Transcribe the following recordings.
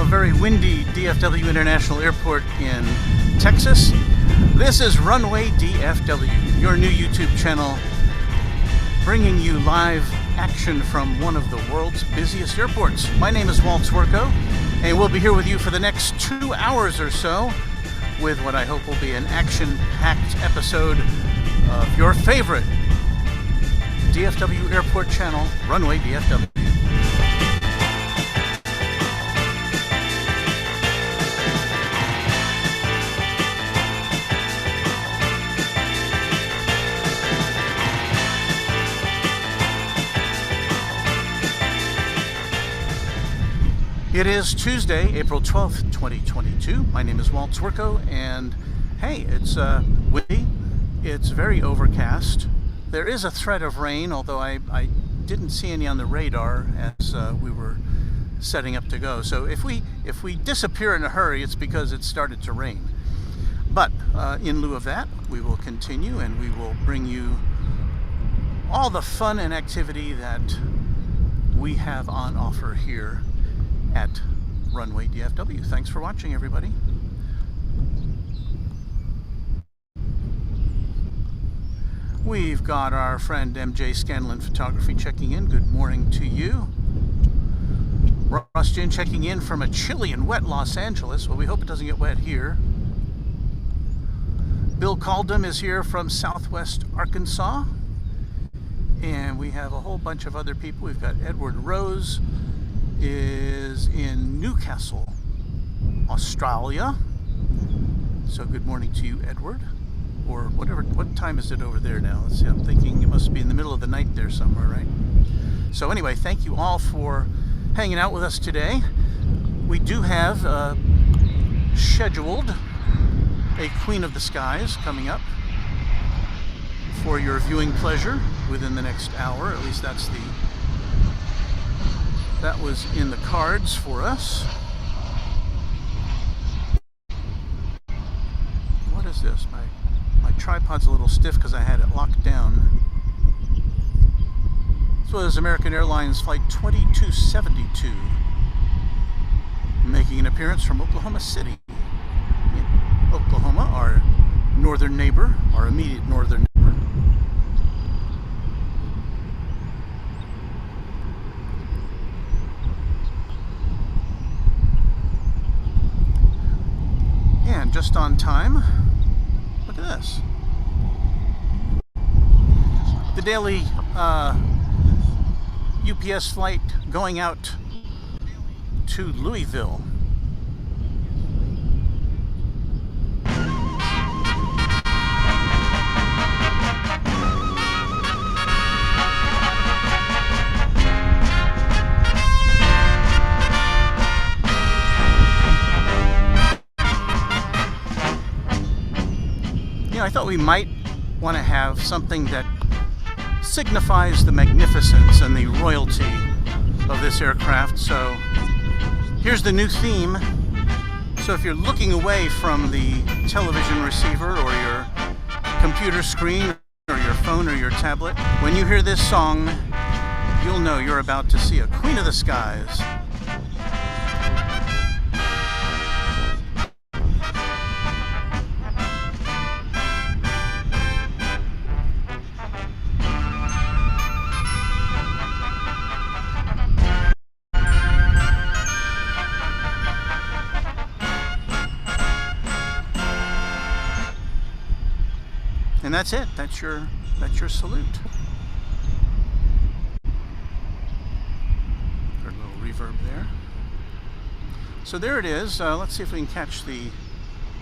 very windy DFW International Airport in Texas. This is Runway DFW, your new YouTube channel, bringing you live action from one of the world's busiest airports. My name is Walt Swerko, and we'll be here with you for the next 2 hours or so with what I hope will be an action-packed episode of your favorite DFW Airport channel, Runway DFW. It is Tuesday, April 12th, 2022. My name is Walt Swerko, and hey, it's windy. It's very overcast. There is a threat of rain, although I didn't see any on the radar as we were setting up to go. So if we disappear in a hurry, it's because it started to rain. But in lieu of that, we will continue and we will bring you all the fun and activity that we have on offer here at Runway DFW. Thanks for watching, everybody. We've got our friend MJ Scanlon Photography checking in. Good morning to you. Ross Jin checking in from a chilly and wet Los Angeles. Well, we hope it doesn't get wet here. Bill Caldum is here from Southwest Arkansas. And we have a whole bunch of other people. We've got Edward Rose is in Newcastle, Australia. So good morning to you, Edward. Or whatever, what time is it over there now? Let's see, I'm thinking it must be in the middle of the night there somewhere, right? So anyway, thank you all for hanging out with us today. We do have scheduled a Queen of the Skies coming up for your viewing pleasure within the next hour. At least that was in the cards for us. What is this? My tripod's a little stiff because I had it locked down. This was American Airlines Flight 2272, making an appearance from Oklahoma City. In Oklahoma, our northern neighbor, our immediate northern neighbor. And just on time. Look at this. The daily UPS flight going out to Louisville. I thought we might want to have something that signifies the magnificence and the royalty of this aircraft. So here's the new theme. So if you're looking away from the television receiver or your computer screen or your phone or your tablet, when you hear this song, you'll know you're about to see a Queen of the Skies. And that's it. That's your salute. Got a little reverb there. So there it is. Let's see if we can catch the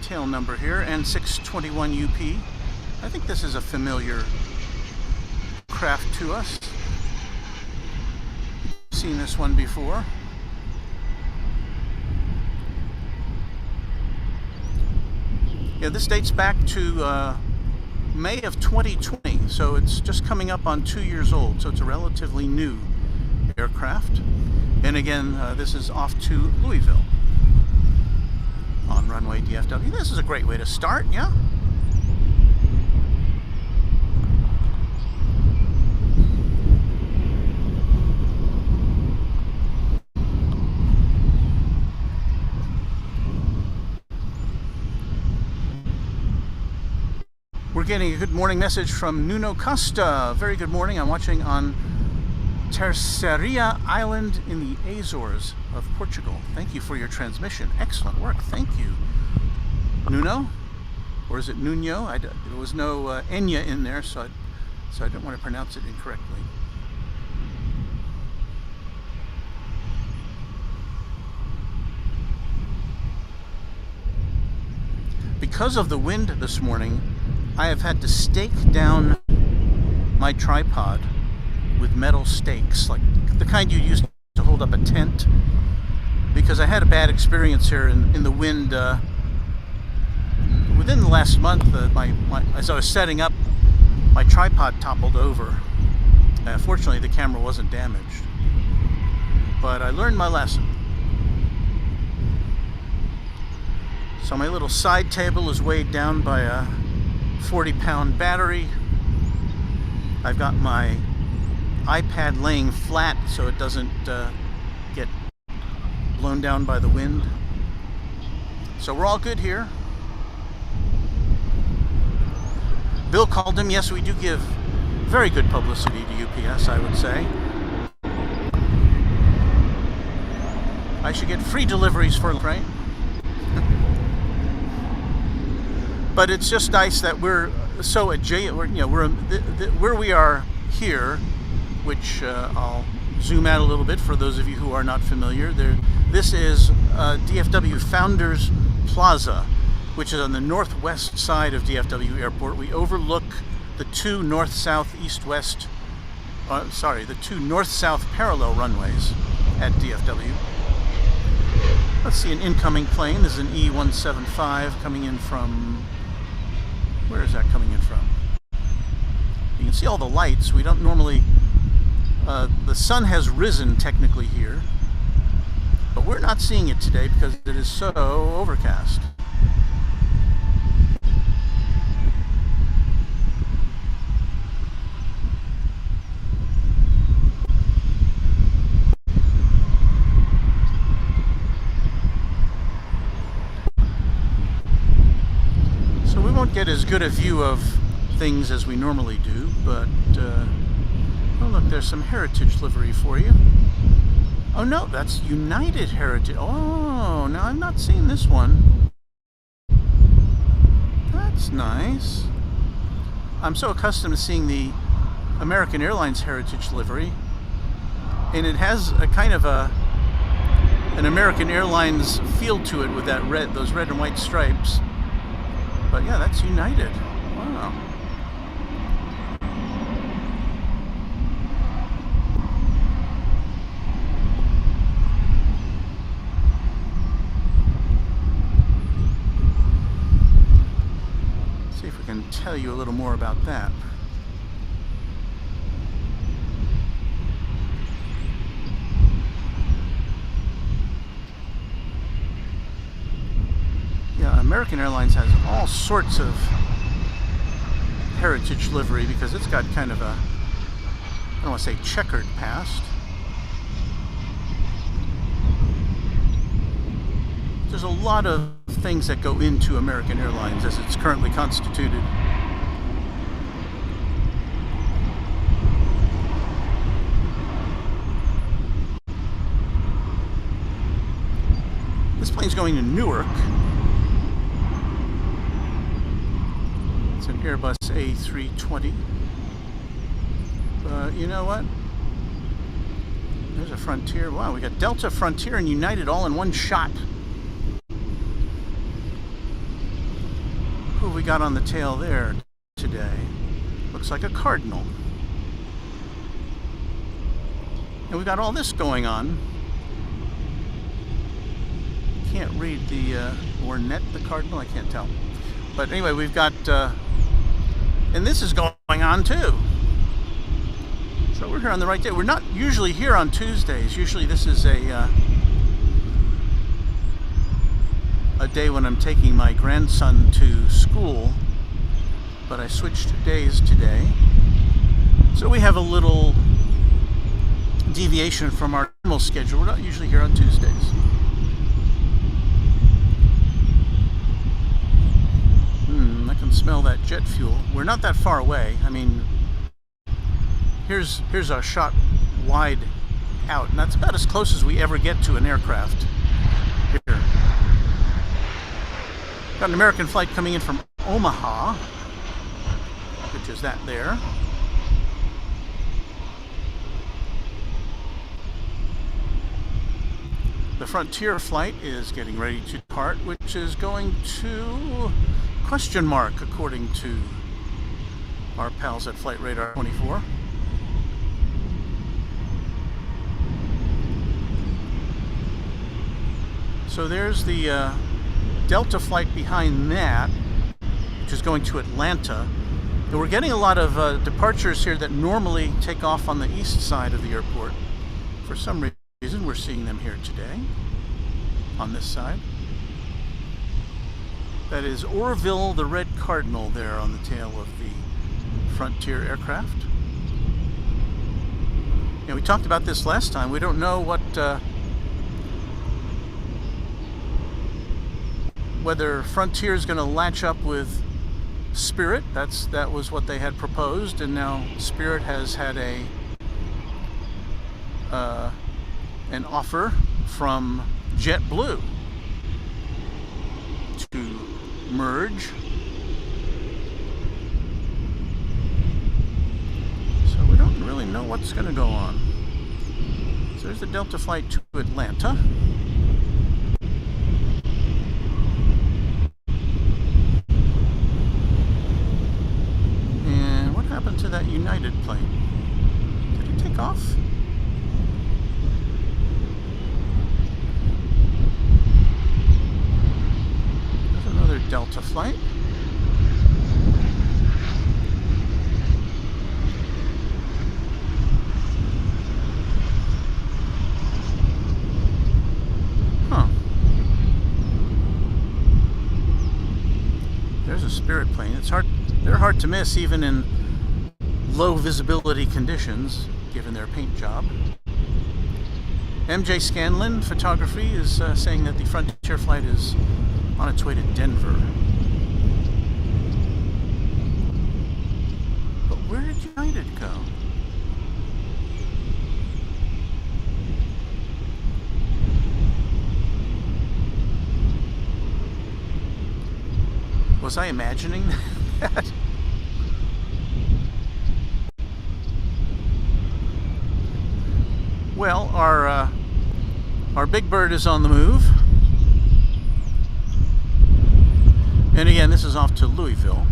tail number here. N621UP. I think this is a familiar craft to us. We've seen this one before. Yeah, this dates back to May of 2020, so it's just coming up on 2 years old, so it's a relatively new aircraft. And again, this is off to Louisville on Runway DFW. This is a great way to start, yeah? We're getting a good morning message from Nuno Costa. Very good morning. I'm watching on Terceira Island in the Azores of Portugal. Thank you for your transmission. Excellent work. Thank you, Nuno. Or is it Nuno? There was no Enya in there, so I don't want to pronounce it incorrectly. Because of the wind this morning, I have had to stake down my tripod with metal stakes, like the kind you use to hold up a tent, because I had a bad experience here in the wind. Within the last month, as I was setting up, my tripod toppled over. Fortunately, the camera wasn't damaged, but I learned my lesson. So my little side table is weighed down by a 40-pound battery. I've got my iPad laying flat so it doesn't get blown down by the wind. So we're all good here. Bill called him. Yes, we do give very good publicity to UPS, I would say. I should get free deliveries for, right? But it's just nice that we're so where we are here, which I'll zoom out a little bit for those of you who are not familiar. This is DFW Founders Plaza, which is on the northwest side of DFW Airport. We overlook the two north-south, east-west, the two north-south parallel runways at DFW. Let's see an incoming plane. This is an E175 coming in from... Where is that coming in from? You can see all the lights. We don't normally... the sun has risen technically here, but we're not seeing it today because it is so overcast. Get as good a view of things as we normally do, but oh look, there's some heritage livery for you. Oh no, that's United Heritage. Oh, now I'm not seeing this one. That's nice. I'm so accustomed to seeing the American Airlines Heritage livery, and it has a kind of an American Airlines feel to it with those red and white stripes. But yeah, that's United. Wow. Let's see if we can tell you a little more about that. American Airlines has all sorts of heritage livery because it's got kind of a, I don't want to say checkered past. There's a lot of things that go into American Airlines as it's currently constituted. This plane's going to Newark. It's an Airbus A320. But you know what? There's a Frontier. Wow, we got Delta, Frontier, and United all in one shot. Who have we got on the tail there today? Looks like a Cardinal. And we got all this going on. Can't read the Ornette, the Cardinal, I can't tell. But anyway, we've got, and this is going on too. So we're here on the right day. We're not usually here on Tuesdays. Usually this is a day when I'm taking my grandson to school, but I switched days today. So we have a little deviation from our normal schedule. We're not usually here on Tuesdays. smell that jet fuel. We're not that far away. I mean, here's our shot wide out, and that's about as close as we ever get to an aircraft. Here. Got an American flight coming in from Omaha, which is that there. The Frontier flight is getting ready to depart, which is going to question mark, according to our pals at Flight Radar 24. So there's the Delta flight behind that, which is going to Atlanta. And we're getting a lot of departures here that normally take off on the east side of the airport. For some reason, we're seeing them here today, on this side. That is Orville, the Red Cardinal, there on the tail of the Frontier aircraft. And we talked about this last time. We don't know what whether Frontier is going to latch up with Spirit. That was what they had proposed, and now Spirit has had an offer from JetBlue to merge. So we don't really know what's going to go on. So there's the Delta flight to Atlanta. And what happened to that United plane? Did it take off? Delta flight. Huh. There's a Spirit plane. They're hard to miss even in low visibility conditions, given their paint job. MJ Scanlon Photography is saying that the Frontier flight is on its way to Denver. But where did United go? Was I imagining that? Well, our Big Bird is on the move. And again, this is off to Louisville,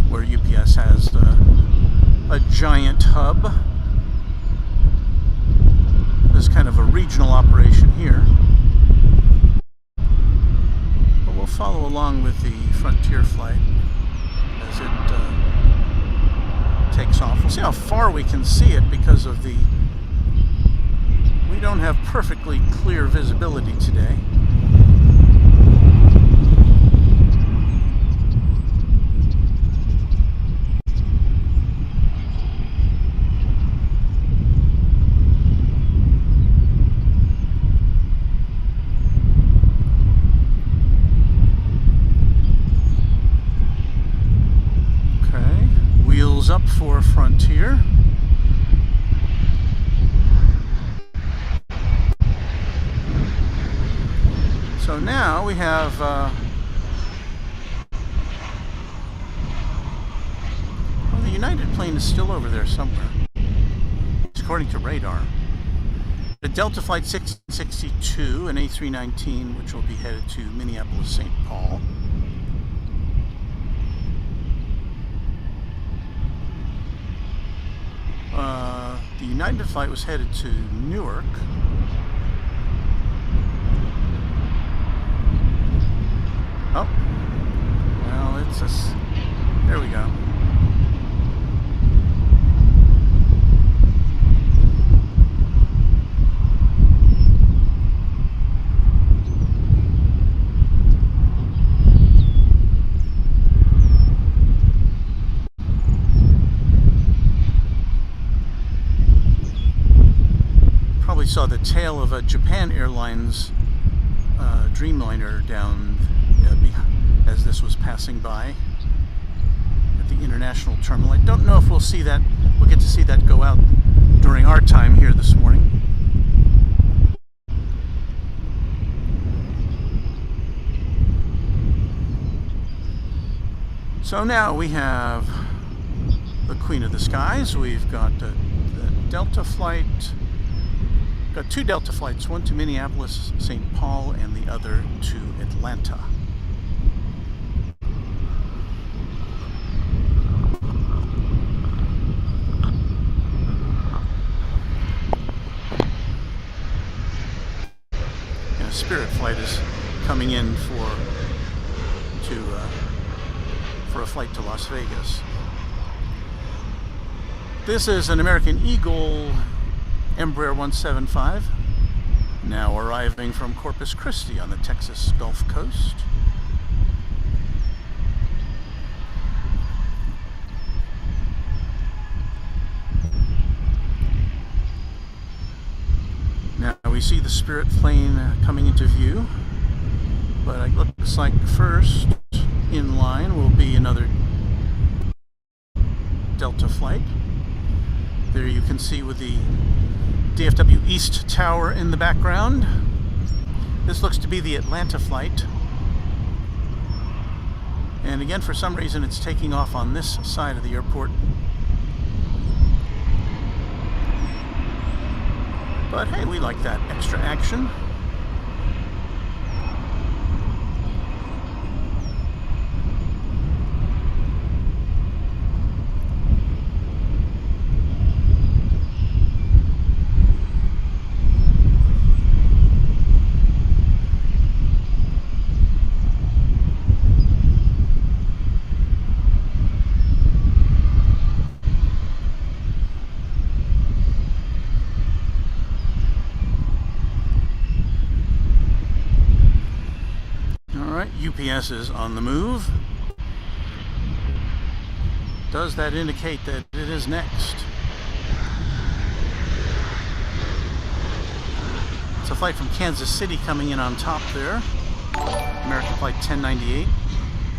where UPS has a giant hub. This is kind of a regional operation here. But we'll follow along with the Frontier flight as it takes off. We'll see how far we can see it because of we don't have perfectly clear visibility today. Up for Frontier. So now we have well, the United plane is still over there somewhere, according to radar. The Delta Flight 662, an A319, which will be headed to Minneapolis, St. Paul. The United flight was headed to Newark. Oh, well, there we go. Saw the tail of a Japan Airlines Dreamliner down as this was passing. passing by at the international terminal. I don't know if we'll get to see that go out during our time here this morning. So now we have the Queen of the Skies. We've got the Delta flight. Got two Delta flights, one to Minneapolis, St. Paul, and the other to Atlanta. And a Spirit flight is coming in for a flight to Las Vegas. This is an American Eagle Embraer 175, now arriving from Corpus Christi on the Texas Gulf Coast. Now we see the Spirit plane coming into view, but it looks like first in line will be another Delta flight. There you can see with the DFW East Tower in the background. This looks to be the Atlanta flight. And again, for some reason, it's taking off on this side of the airport. But hey, we like that extra action. UPS is on the move. Does that indicate that it is next? It's a flight from Kansas City coming in on top there. American Flight 1098.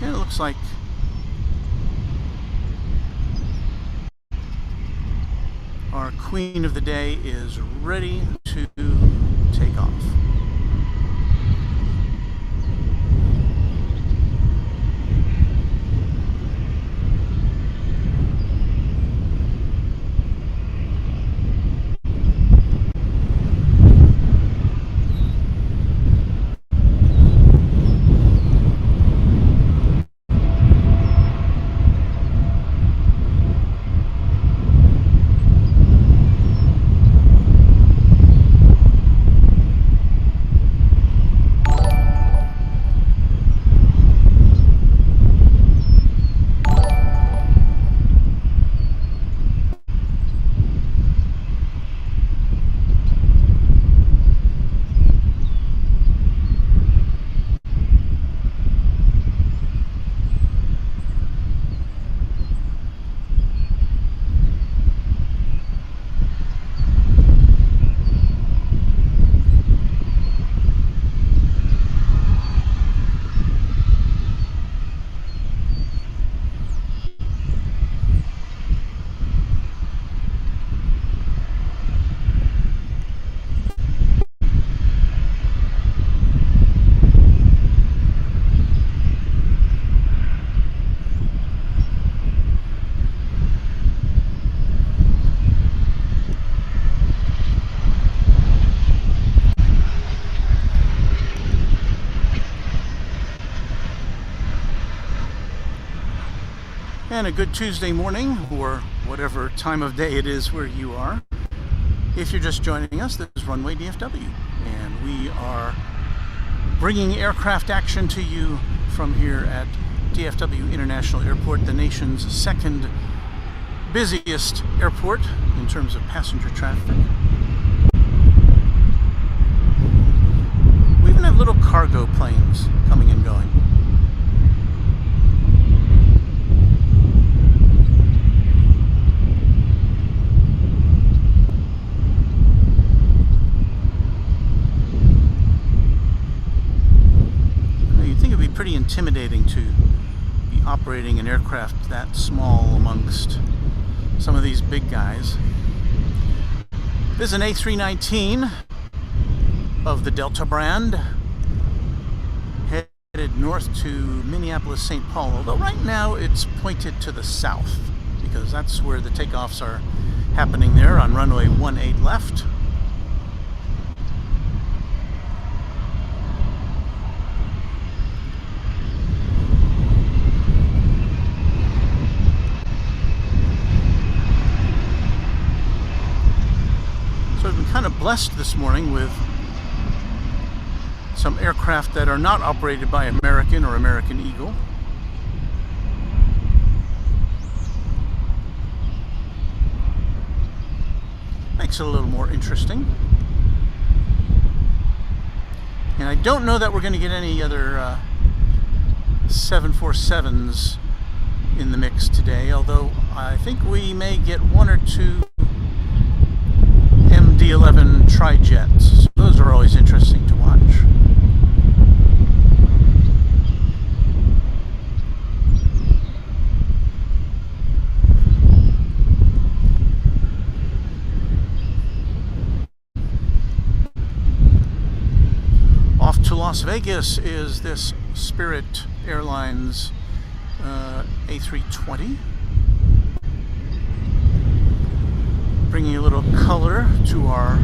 And it looks like our Queen of the Day is ready to take off. And a good Tuesday morning, or whatever time of day it is where you are. If you're just joining us, this is Runway DFW, and we are bringing aircraft action to you from here at DFW International Airport, the nation's second busiest airport in terms of passenger traffic. We even have little cargo planes coming and going. You'd think it'd be pretty intimidating to be operating an aircraft that small amongst some of these big guys. This is an A319 of the Delta brand, headed north to Minneapolis, St. Paul, although right now it's pointed to the south because that's where the takeoffs are happening there on runway 18 left. So I've been kind of blessed this morning with some aircraft that are not operated by American or American Eagle. Makes it a little more interesting. And I don't know that we're going to get any other 747s in the mix today, although I think we may get one or two MD-11 tri-jets. So those are always interesting to watch. Off to Las Vegas is this Spirit Airlines A320. Bringing a little color to our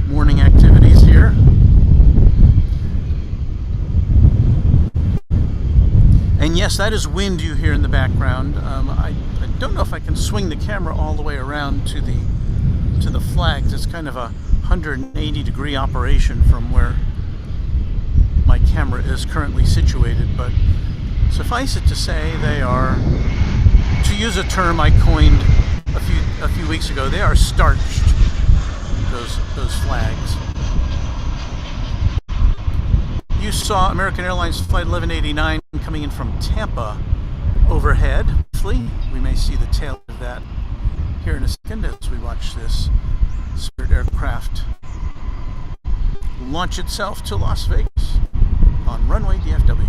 morning activities here. And yes, that is wind you hear in the background. I don't know if I can swing the camera all the way around to the flags. It's kind of a 180-degree operation from where my camera is currently situated, but suffice it to say they are, to use a term I coined a few weeks ago, they are starched, those flags. You saw American Airlines Flight 1189 coming in from Tampa overhead. Hopefully, we may see the tail of that here in a second as we watch this Spirit aircraft launch itself to Las Vegas on Runway DFW.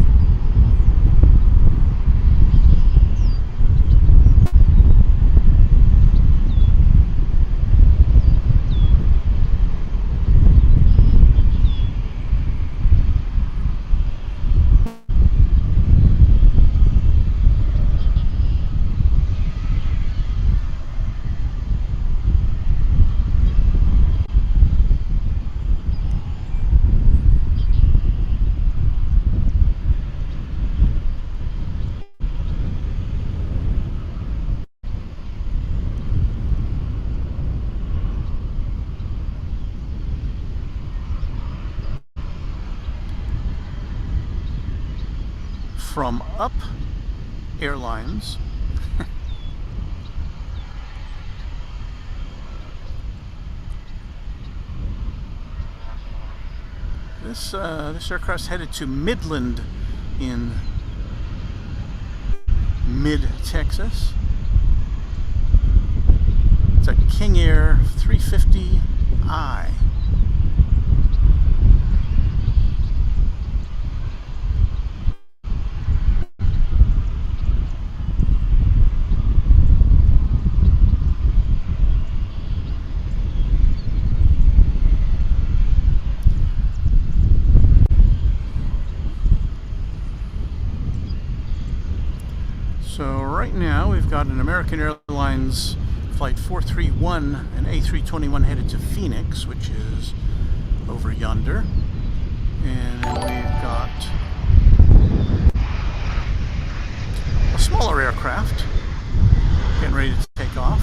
From Up Airlines, this aircraft's headed to Midland in mid-Texas. It's a King Air 350i. So right now we've got an American Airlines Flight 431, an A321 headed to Phoenix, which is over yonder. And we've got a smaller aircraft getting ready to take off.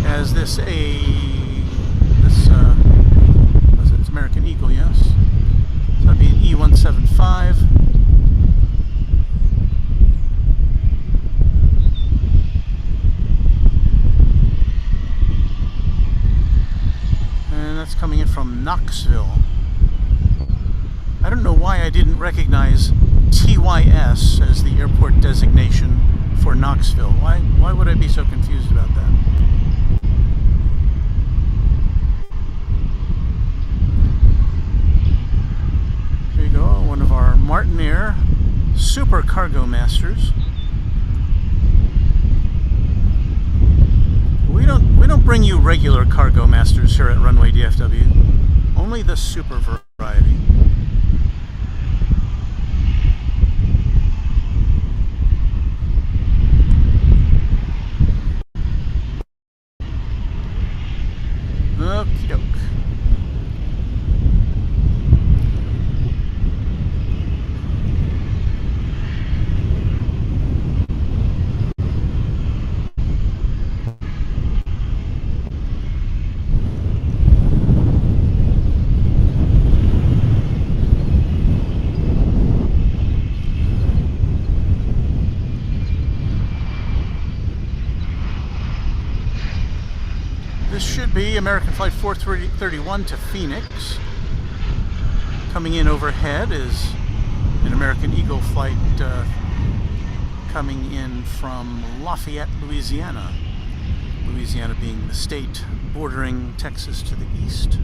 As it's American Eagle, yes. So that'd be an E175. That's coming in from Knoxville. I don't know why I didn't recognize TYS as the airport designation for Knoxville. Why would I be so confused about that? Here you go, one of our Martin Air Super Cargo Masters. We don't bring you regular Cargo Masters here at Runway DFW. Only the super variety. Okie doke. This should be American Flight 431 to Phoenix. Coming in overhead is an American Eagle flight coming in from Lafayette, Louisiana. Louisiana being the state bordering Texas to the east.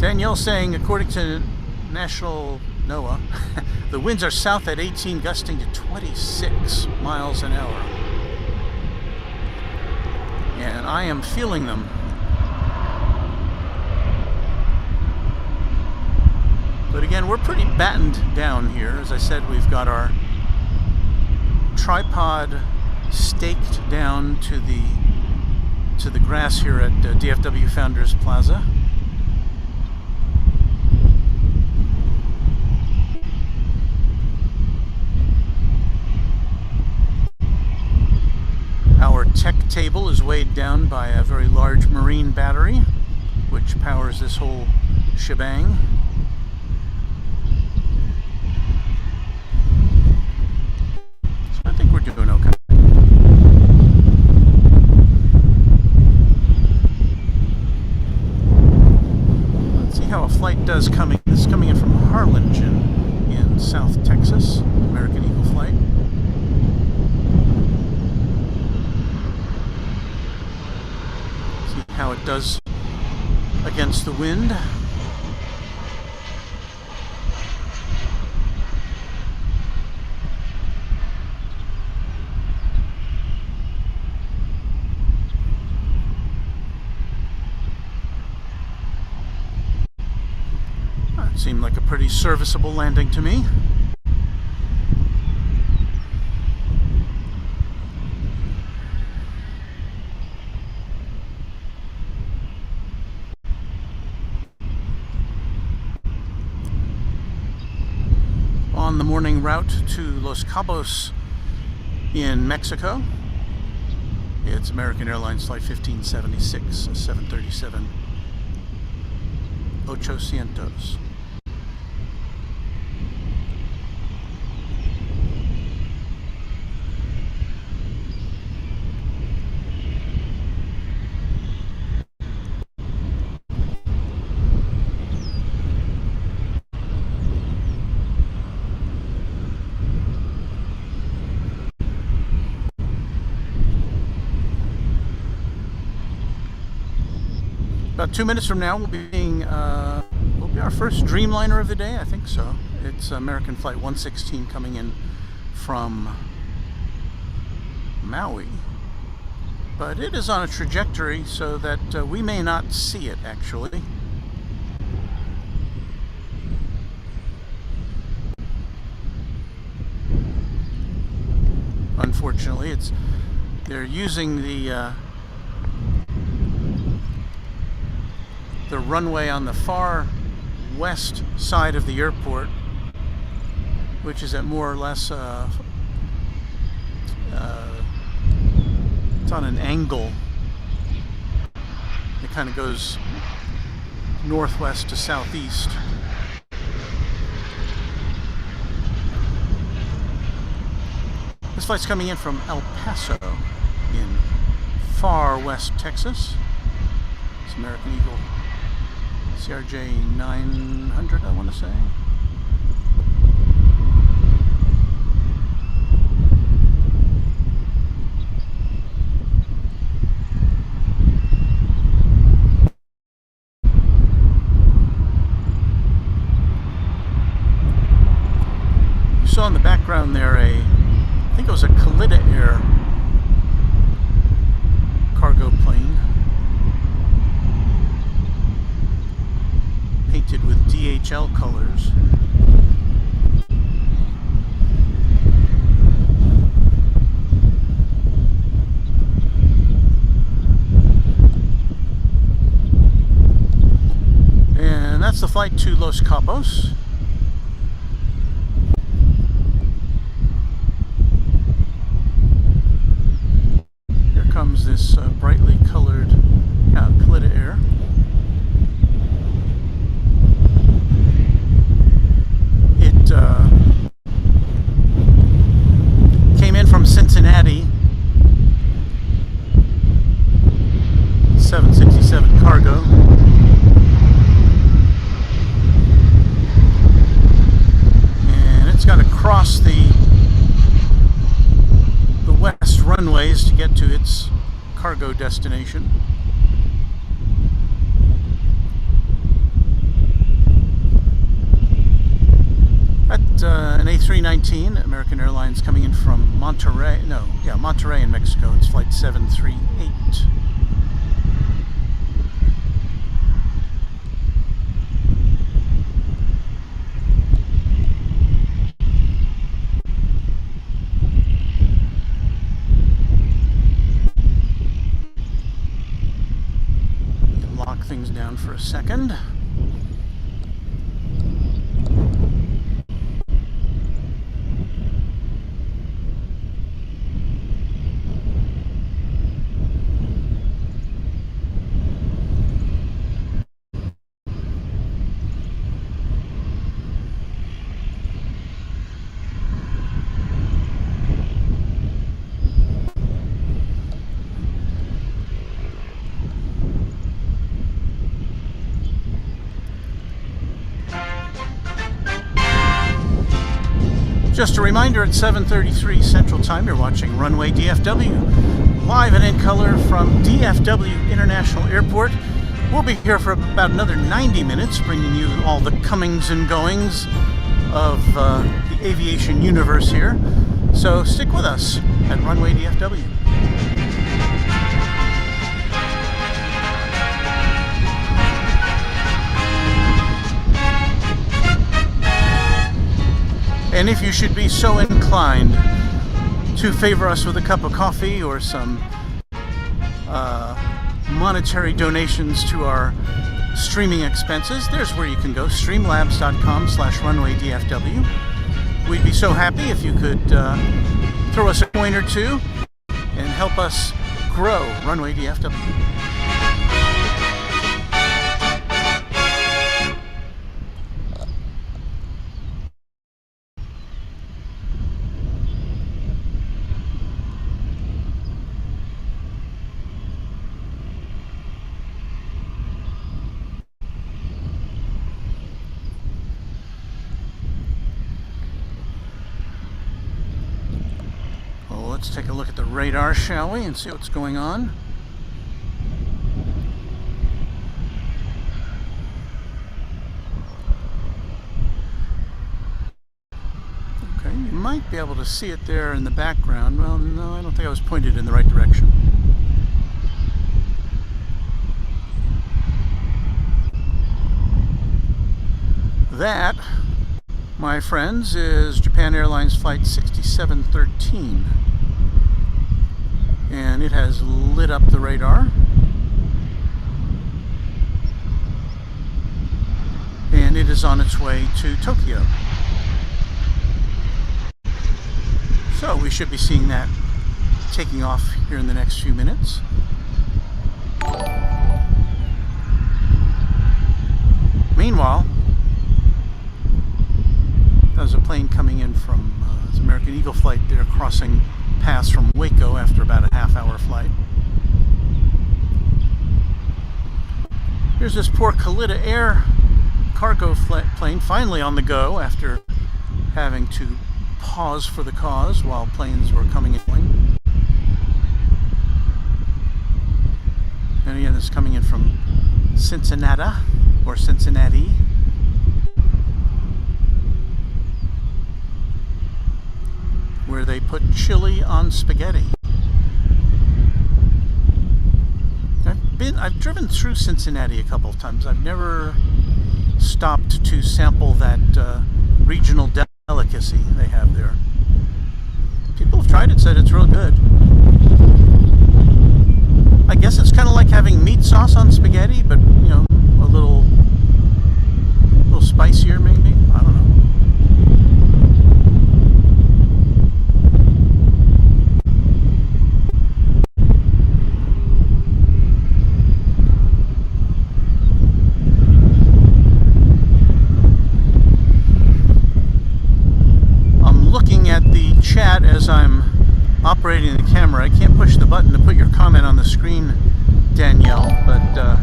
Danielle saying, according to National NOAA, the winds are south at 18, gusting to 26 miles an hour. And I am feeling them. But again, we're pretty battened down here. As I said, we've got our tripod staked down to the grass here at DFW Founders Plaza. Our tech table is weighed down by a very large marine battery, which powers this whole shebang. So I think we're doing okay. Let's see how a flight does coming. This is coming in from Harlingen in South Texas, American Eagle flight. How it does against the wind. That seemed like a pretty serviceable landing to me. On the morning route to Los Cabos in Mexico, it's American Airlines Flight 1576, a 737 800. About 2 minutes from now, will be our first Dreamliner of the day. I think so. It's American Flight 116 coming in from Maui, but it is on a trajectory so that we may not see it actually. Unfortunately, they're using the runway on the far west side of the airport, which is at more or less it's on an angle. It kind of goes northwest to southeast. This flight's coming in from El Paso in far west Texas. It's American Eagle CRJ 900, I want to say. You saw in the background there I think it was a Air cargo plane, painted with DHL colors. And that's the flight to Los Cabos. Here comes this brightly colored Air. Came in from Cincinnati, 767 cargo. And it's got to cross the west runways to get to its cargo destination. An A319, American Airlines, coming in from Monterrey in Mexico. It's flight 738. Lock things down for a second. Just a reminder, at 7:33 Central Time, you're watching Runway DFW, live and in color from DFW International Airport. We'll be here for about another 90 minutes, bringing you all the comings and goings of the aviation universe here. So stick with us at Runway DFW. And if you should be so inclined to favor us with a cup of coffee or some monetary donations to our streaming expenses, there's where you can go, streamlabs.com/runwaydfw. We'd be so happy if you could throw us a coin or two and help us grow Runway DFW. Let's take a look at the radar, shall we, and see what's going on. Okay, you might be able to see it there in the background. Well, no, I don't think I was pointed in the right direction. That, my friends, is Japan Airlines Flight 6713. And it has lit up the radar. And it is on its way to Tokyo. So we should be seeing that taking off here in the next few minutes. Meanwhile, there's a plane coming in from it's American Eagle flight. They're crossing paths from Waco after about a half-hour flight. Here's this poor Kalita Air cargo plane finally on the go after having to pause for the cause while planes were coming and going. And again, this is coming in from Cincinnati, or Cincinnati. Where they put chili on spaghetti. I've driven through Cincinnati a couple of times. I've never stopped to sample that regional delicacy they have there. People have tried it, said it's real good. I guess it's kind of like having meat sauce on spaghetti, but you know, a little spicier maybe. I don't know. Chat as I'm operating the camera. I can't push the button to put your comment on the screen, Danielle, but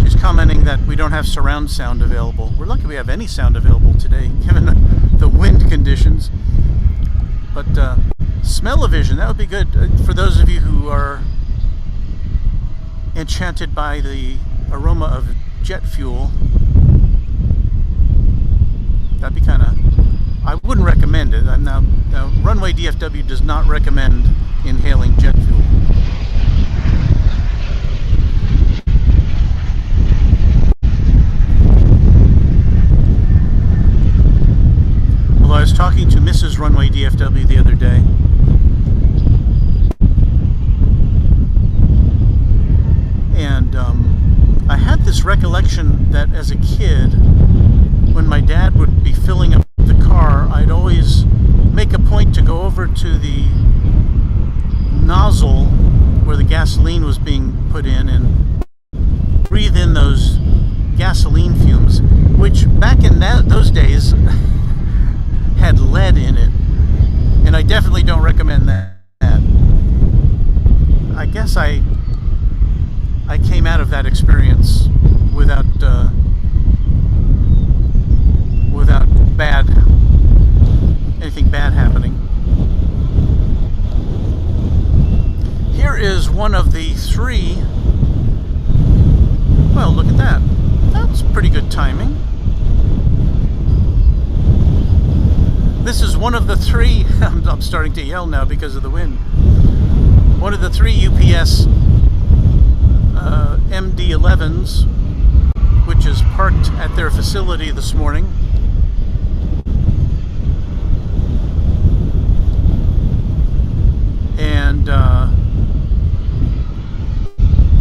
she's commenting that we don't have surround sound available. We're lucky we have any sound available today, given the wind conditions. But smell-o-vision, that would be good for those of you who are enchanted by the aroma of jet fuel. That'd be kind of... I wouldn't recommend it. Now, Runway DFW does not recommend inhaling jet fuel. Although I was talking to Mrs. Runway DFW the other day, and I had this recollection that as a kid, when my dad would be filling up the car, I'd always make a point to go over to the nozzle where the gasoline was being put in and breathe in those gasoline fumes, which back in those days had lead in it, and I definitely don't recommend that. I guess I came out of that experience without anything bad happening. Here is one of the three. Well, look at that. That's pretty good timing. This is one of the three. I'm starting to yell now because of the wind. One of the three UPS MD-11s, which is parked at their facility this morning. And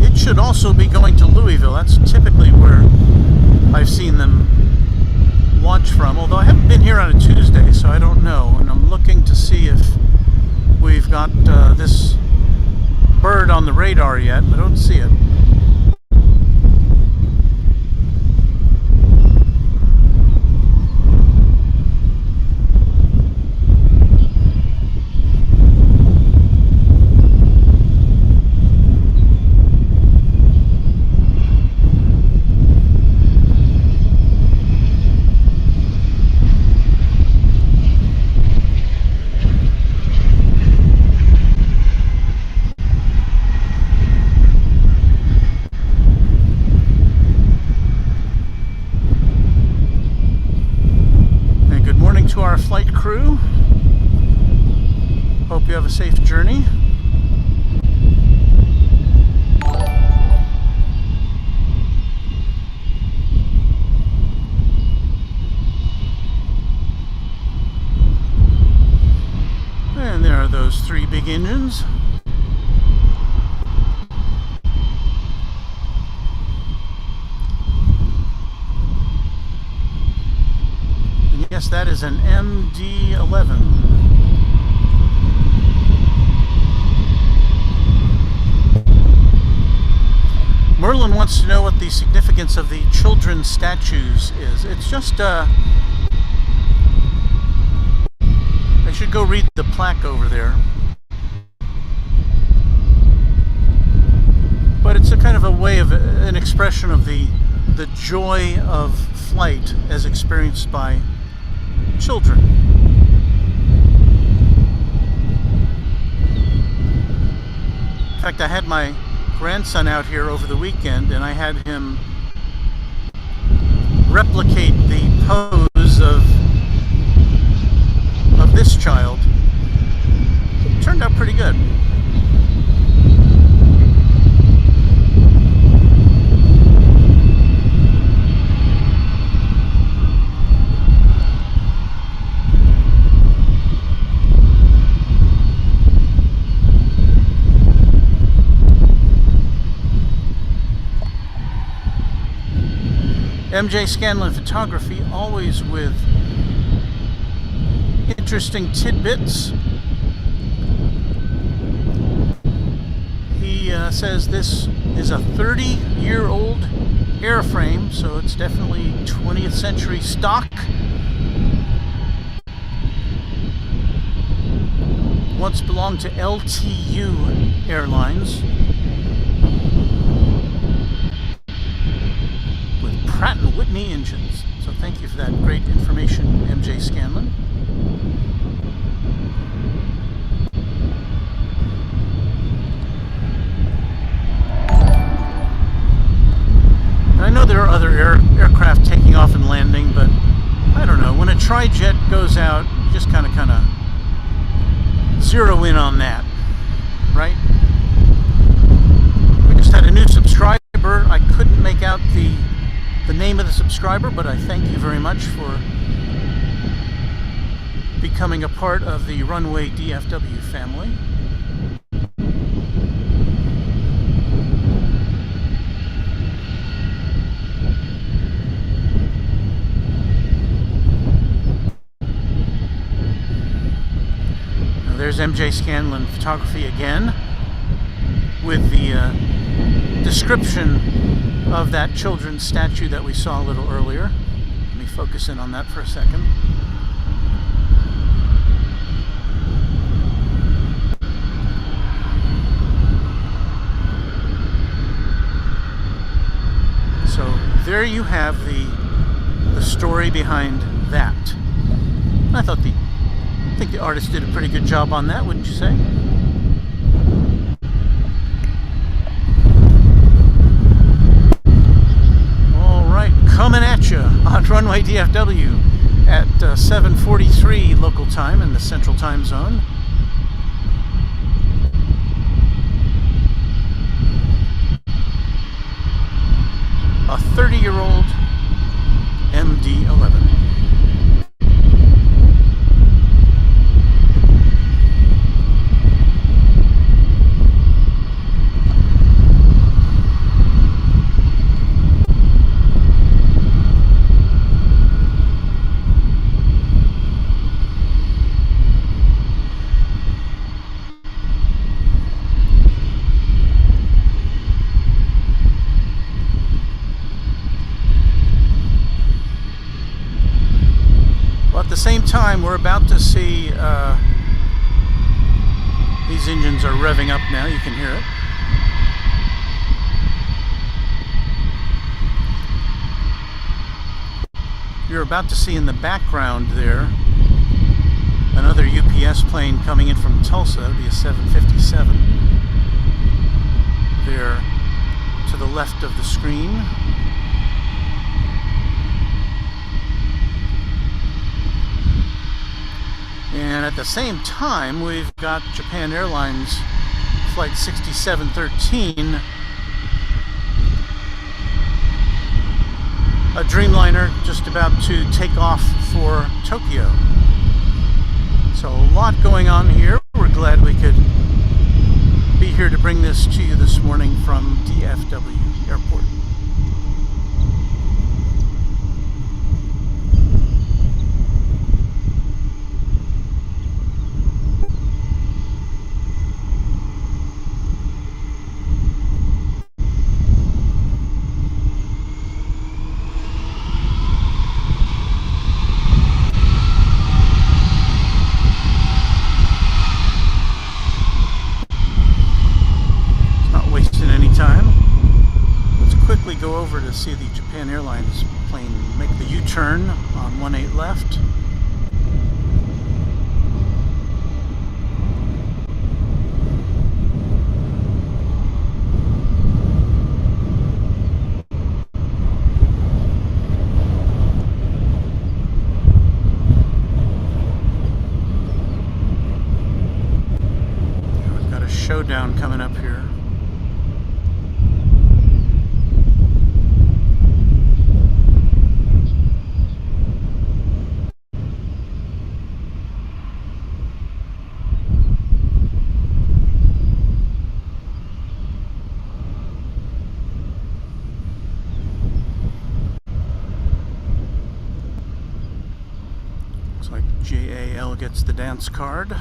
it should also be going to Louisville. That's typically where I've seen them launch from, although I haven't been here on a Tuesday, so I don't know. And I'm looking to see if we've got this bird on the radar yet. I don't see it. To our flight crew. Hope you have a safe journey. And there are those three big engines. Yes, that is an MD-11. Merlin wants to know what the significance of the children's statues is. It's just, I should go read the plaque over there. but it's a kind of a way of an expression of the joy of flight as experienced by children. In fact, I had my grandson out here over the weekend, and I had him replicate the pose of this child. It turned out pretty good. MJ Scanlon Photography, always with interesting tidbits. He says this is a 30-year-old airframe, so it's definitely 20th century stock. Once belonged to LTU Airlines. Pratt & Whitney engines. So thank you for that great information, MJ Scanlon. And I know there are other aircraft taking off and landing, but I don't know. When a tri-jet goes out, you just kind of zero in on that, right? We just had a new subscriber. I couldn't make out the name of the subscriber, but I thank you very much for becoming a part of the Runway DFW family. Now there's MJ Scanlon Photography again with the description of that children's statue that we saw a little earlier. Let me focus in on that for a second. So there you have the story behind that. I think the artist did a pretty good job on that, wouldn't you say? Coming at you on Runway DFW at 7:43 local time in the Central Time Zone. A 30-year-old MD-11. At the same time, we're about to see these engines are revving up now. You can hear it. You're about to see in the background there another UPS plane coming in from Tulsa. It'll be a 757 there to the left of the screen. And at the same time, we've got Japan Airlines Flight 6713, a Dreamliner just about to take off for Tokyo. So a lot going on here. We're glad we could be here to bring this to you this morning from DFW Airport. Wasting any time. over to see the Japan Airlines plane make the U-turn on 18 left. We've got a showdown coming up here. Looks like JAL gets the dance card.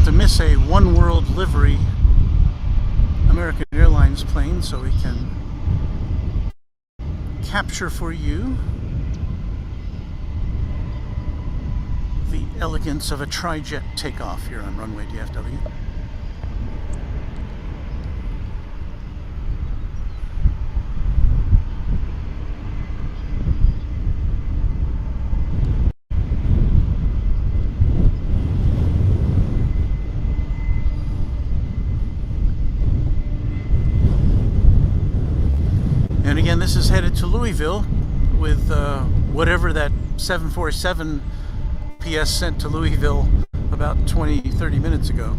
To miss a One World livery American Airlines plane so we can capture for you the elegance of a tri-jet takeoff here on Runway DFW. And again, this is headed to Louisville with whatever that 747 PS sent to Louisville about 20-30 minutes ago.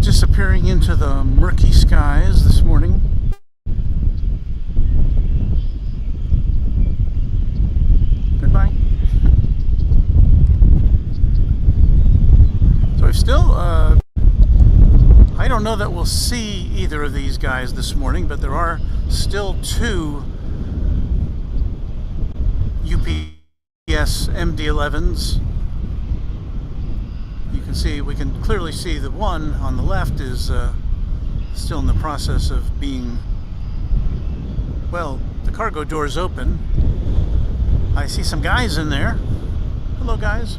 Disappearing into the murky skies this morning. Goodbye. So we've still, I don't know that we'll see either of these guys this morning, but there are still two UPS MD-11s. We can clearly see the one on the left is still in the process of being, well, the cargo door's open. I see some guys in there. Hello, guys.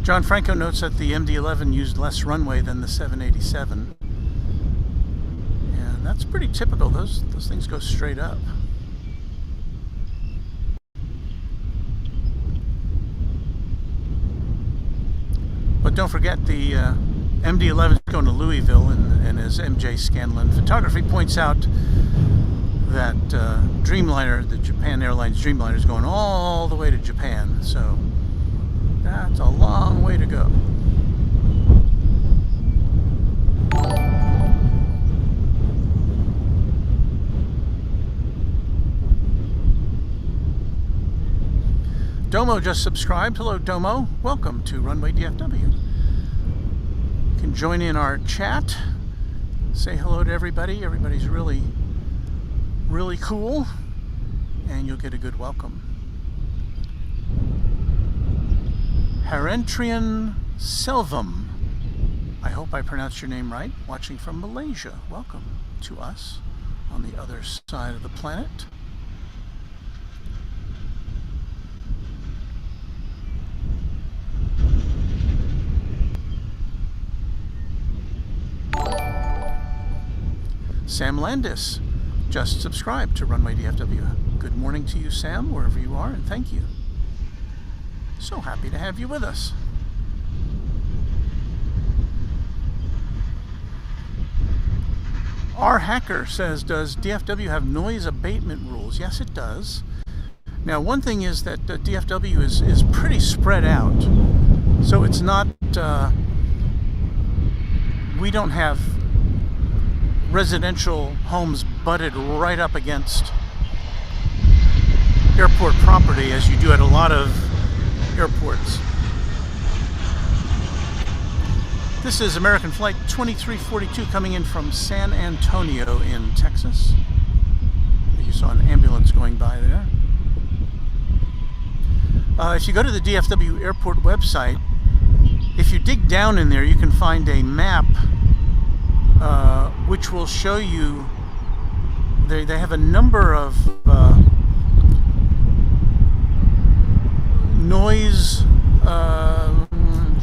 John Franco notes that the MD-11 used less runway than the 787. And That's pretty typical. Those things go straight up. But don't forget the MD-11 is going to Louisville, and as MJ Scanlon Photography points out, that Dreamliner, the Japan Airlines Dreamliner, is going all the way to Japan. So that's a long way to go. Domo just subscribed. Hello, Domo. Welcome to Runway DFW. You can join in our chat. Say hello to everybody. Everybody's really cool, and you'll get a good welcome. Harentrian Selvum. I hope I pronounced your name right. Watching from Malaysia. Welcome to us on the other side of the planet. Sam Landis just subscribed to Runway DFW. Good morning to you, Sam, wherever you are, and thank you. So happy to have you with us. Our hacker says, does DFW have noise abatement rules? Yes, it does. Now, one thing is that DFW is pretty spread out. So it's not, we don't have residential homes butted right up against airport property as you do at a lot of airports. This is American Flight 2342 coming in from San Antonio in Texas. You saw an ambulance going by there. If you go to the DFW Airport website, if you dig down in there, you can find a map which will show you, they have a number of noise, I'm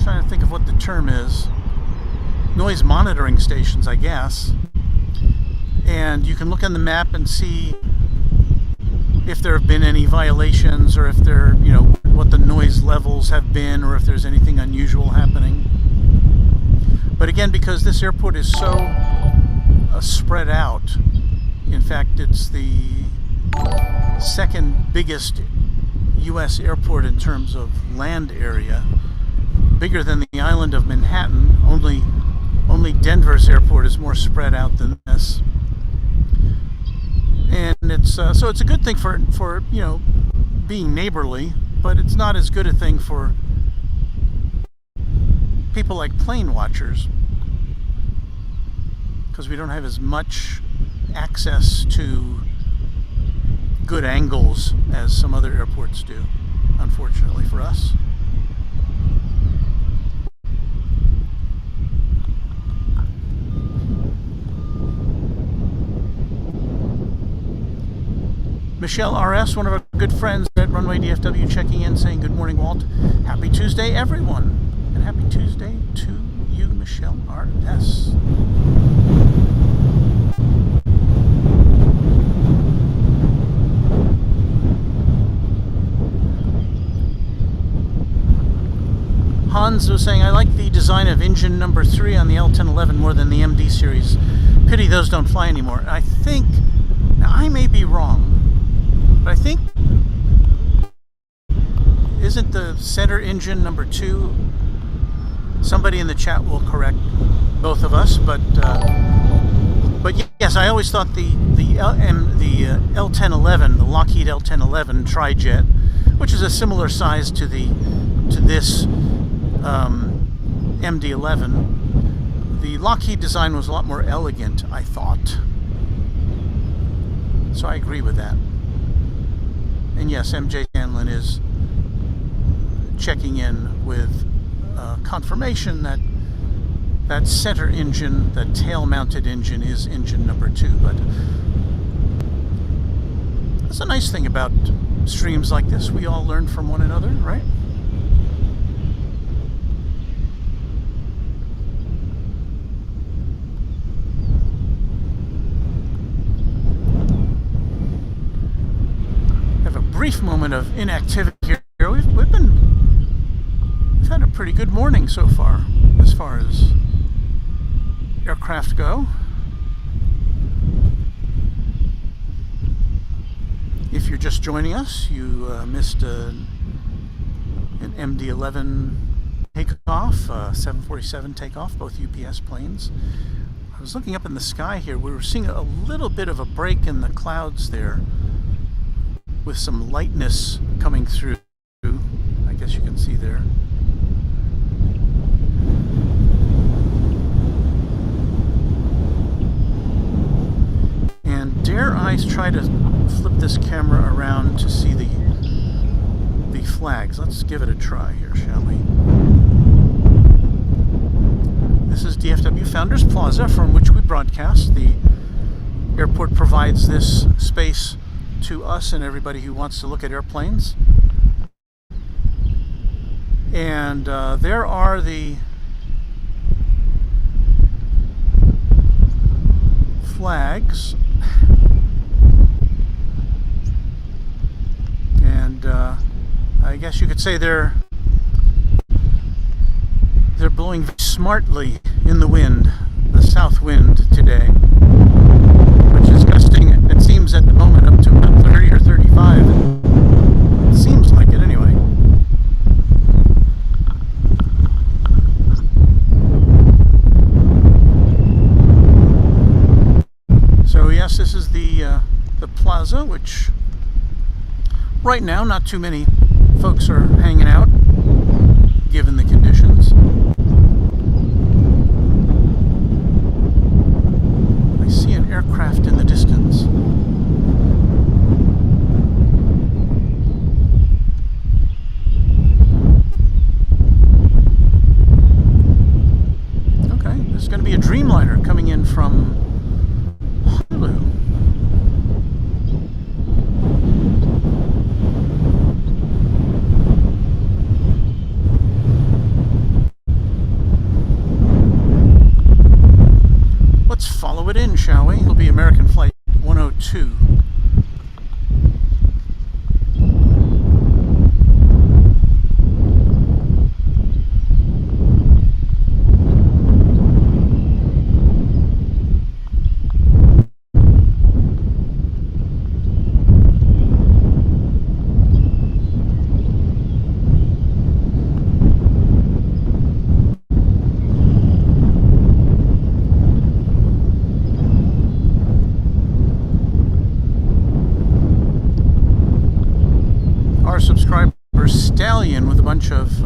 trying to think of what the term is, noise monitoring stations, I guess. And you can look on the map and see if there have been any violations, or if there, you know, what the noise levels have been, or if there's anything unusual happening. But again, because this airport is so spread out, in fact, it's the second biggest U.S. airport in terms of land area, bigger than the island of Manhattan. Only Denver's airport is more spread out than this. And it's so it's a good thing for you know, being neighborly, but it's not as good a thing for people like plane watchers, because we don't have as much access to good angles as some other airports do, unfortunately for us. Michelle RS, one of our good friends at Runway DFW, checking in, saying good morning, Walt. Happy Tuesday, everyone. And happy Tuesday to you, Michelle RS. Hans was saying, I like the design of engine number 3 on the L1011 more than the MD series. Pity those don't fly anymore. I think, now I may be wrong, but I think, isn't the center engine number 2? Somebody in the chat will correct both of us, but yes, I always thought the L1011, the Lockheed L1011 tri-jet, which is a similar size to this MD-11, the Lockheed design was a lot more elegant, I thought. So I agree with that. And yes, MJ Scanlon is checking in with confirmation that that center engine, that tail-mounted engine, is engine number 2. But that's a nice thing about streams like this. We all learn from one another, right? brief moment of inactivity here. We've had a pretty good morning so far as aircraft go. If you're just joining us, you missed an MD-11 takeoff, 747 takeoff, both UPS planes. I was looking up in the sky here. We were seeing a little bit of a break in the clouds there, with some lightness coming through. I guess you can see there. And dare I try to flip this camera around to see the flags. Let's give it a try here, shall we? This is DFW Founders Plaza, from which we broadcast. The airport provides this space to us and everybody who wants to look at airplanes. And there are the flags. And I guess you could say they're blowing smartly in the wind, the south wind today, which is gusting, it seems at the moment, up to about 30 or 35. It seems like it anyway. So yes, this is the Plaza, which right now not too many folks are hanging out, given the conditions. I see an aircraft in the distance. Okay, there's going to be a Dreamliner coming in from Honolulu. Let's follow it in, shall we? It'll be American Flight 102. Subscriber Stallion, with a bunch of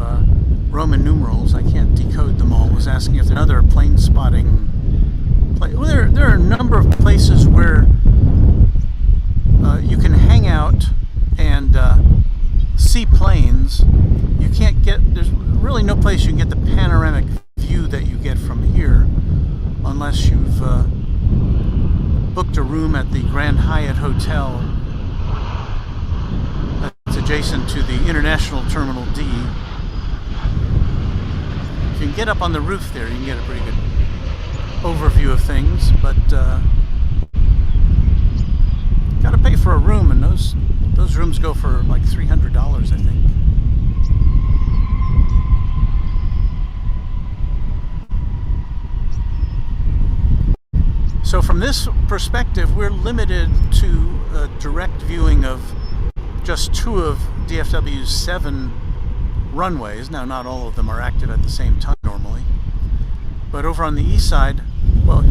Roman numerals, I can't decode them all, was asking if there are other plane spotting well, there are a number of places where you can hang out and see planes. You can't get, there's really no place you can get the panoramic view that you get from here unless you've booked a room at the Grand Hyatt Hotel adjacent to the International Terminal D. If you can get up on the roof there, you can get a pretty good overview of things, but gotta pay for a room, and those rooms go for like $300, I think. So from this perspective, we're limited to a direct viewing of just 2 of DFW's 7 runways. Now, not all of them are active at the same time normally, but over on the east side, well,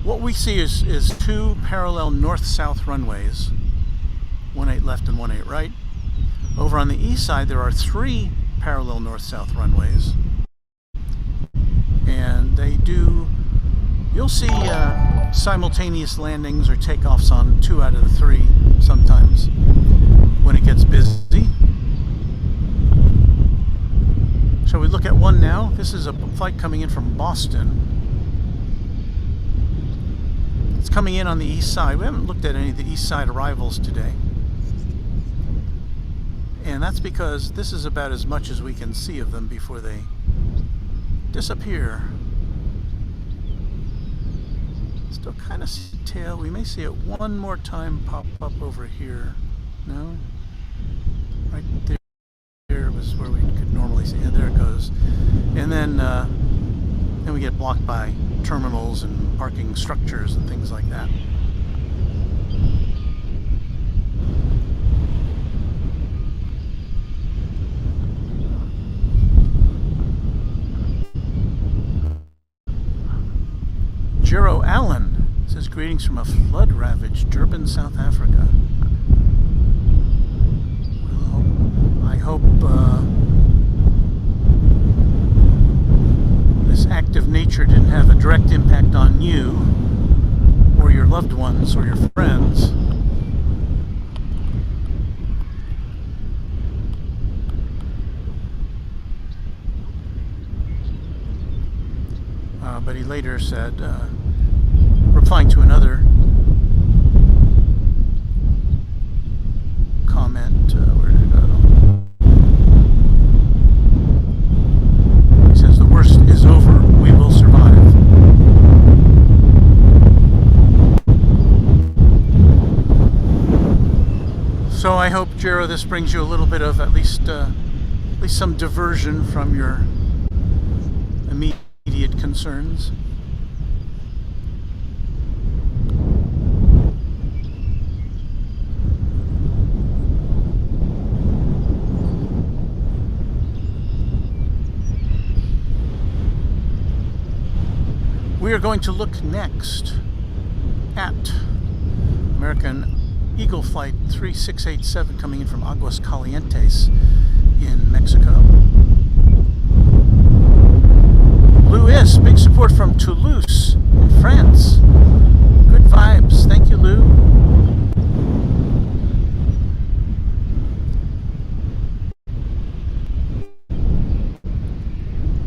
what we see is 2 parallel north-south runways, 18 left and 18 right. Over on the east side, there are 3 parallel north-south runways, and they do, you'll see simultaneous landings or takeoffs on 2 out of the 3 sometimes when it gets busy. Shall we look at one now? This is a flight coming in from Boston. It's coming in on the east side. We haven't looked at any of the east side arrivals today. And that's because this is about as much as we can see of them before they disappear. Still kind of see tail. We may see it one more time pop up over here. No? Right there was where we could normally see. Yeah, there it goes. And then we get blocked by terminals and parking structures and things like that. Jero Allen says greetings from a flood-ravaged Durban, South Africa. Well, I hope this act of nature didn't have a direct impact on you or your loved ones or your friends. But he later said, replying to another comment, where did it go? He says, the worst is over, we will survive. So I hope, Jero, this brings you a little bit of at least some diversion from your immediate concerns. We are going to look next at American Eagle Flight 3687 coming in from Aguas Calientes in Mexico. Louis, big support from Toulouse in France. Good vibes. Thank you, Lou.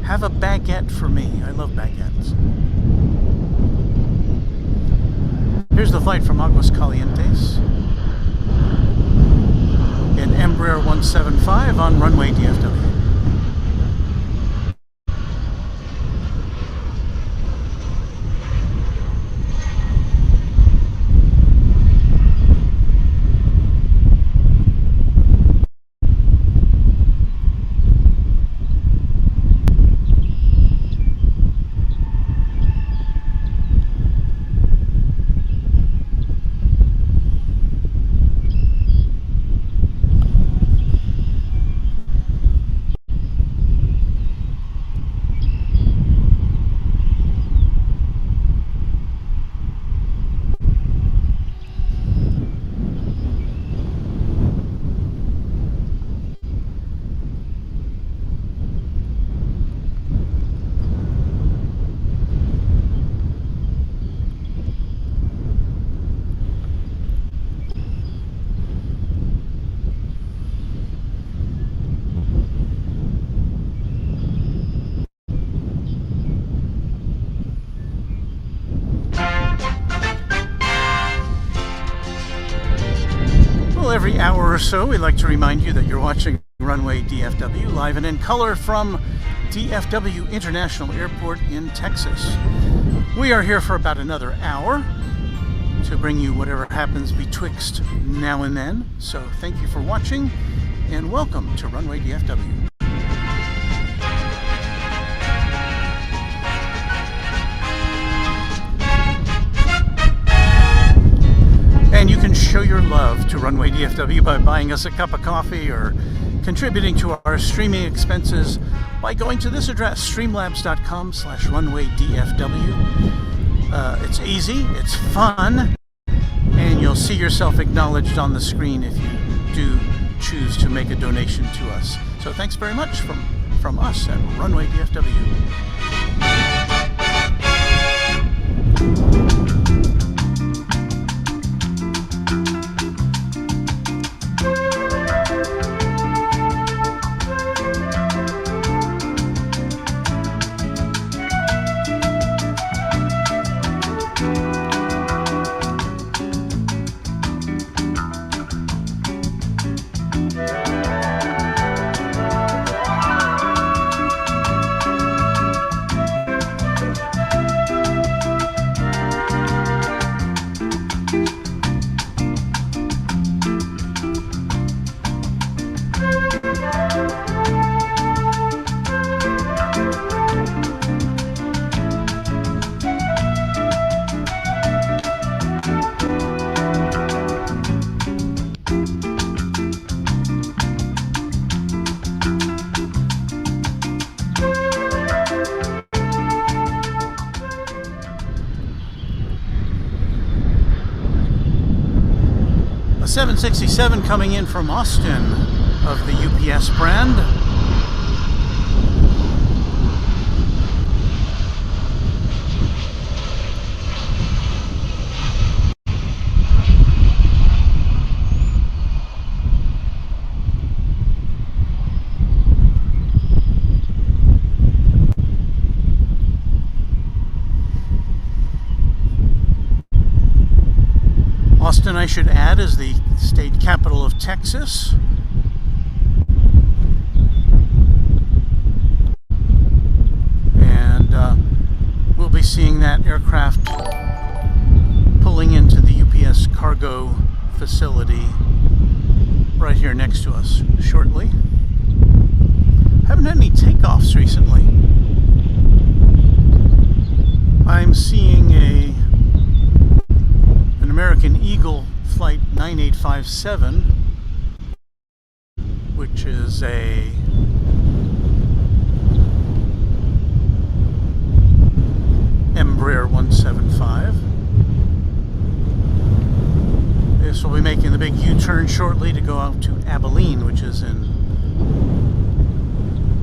Have a baguette for me. I love baguettes. Here's the flight from Aguas Calientes in Embraer 175 on runway DFW. Every hour or so, we'd like to remind you that you're watching Runway DFW live and in color from DFW International Airport in Texas. We are here for about another hour to bring you whatever happens betwixt now and then. So thank you for watching and welcome to Runway DFW. And you can show your love to Runway DFW by buying us a cup of coffee or contributing to our streaming expenses by going to this address, streamlabs.com/runwaydfw. It's easy, it's fun, and you'll see yourself acknowledged on the screen if you do choose to make a donation to us. So thanks very much from us at Runway DFW. A 767 coming in from Austin of the UPS brand. Austin, I should add, is the state capital of Texas. And we'll be seeing that aircraft pulling into the UPS cargo facility right here next to us shortly. Haven't had any takeoffs recently. I'm seeing an American Eagle flight 9857, which is a Embraer 175. This will be making the big U-turn shortly to go out to Abilene, which is in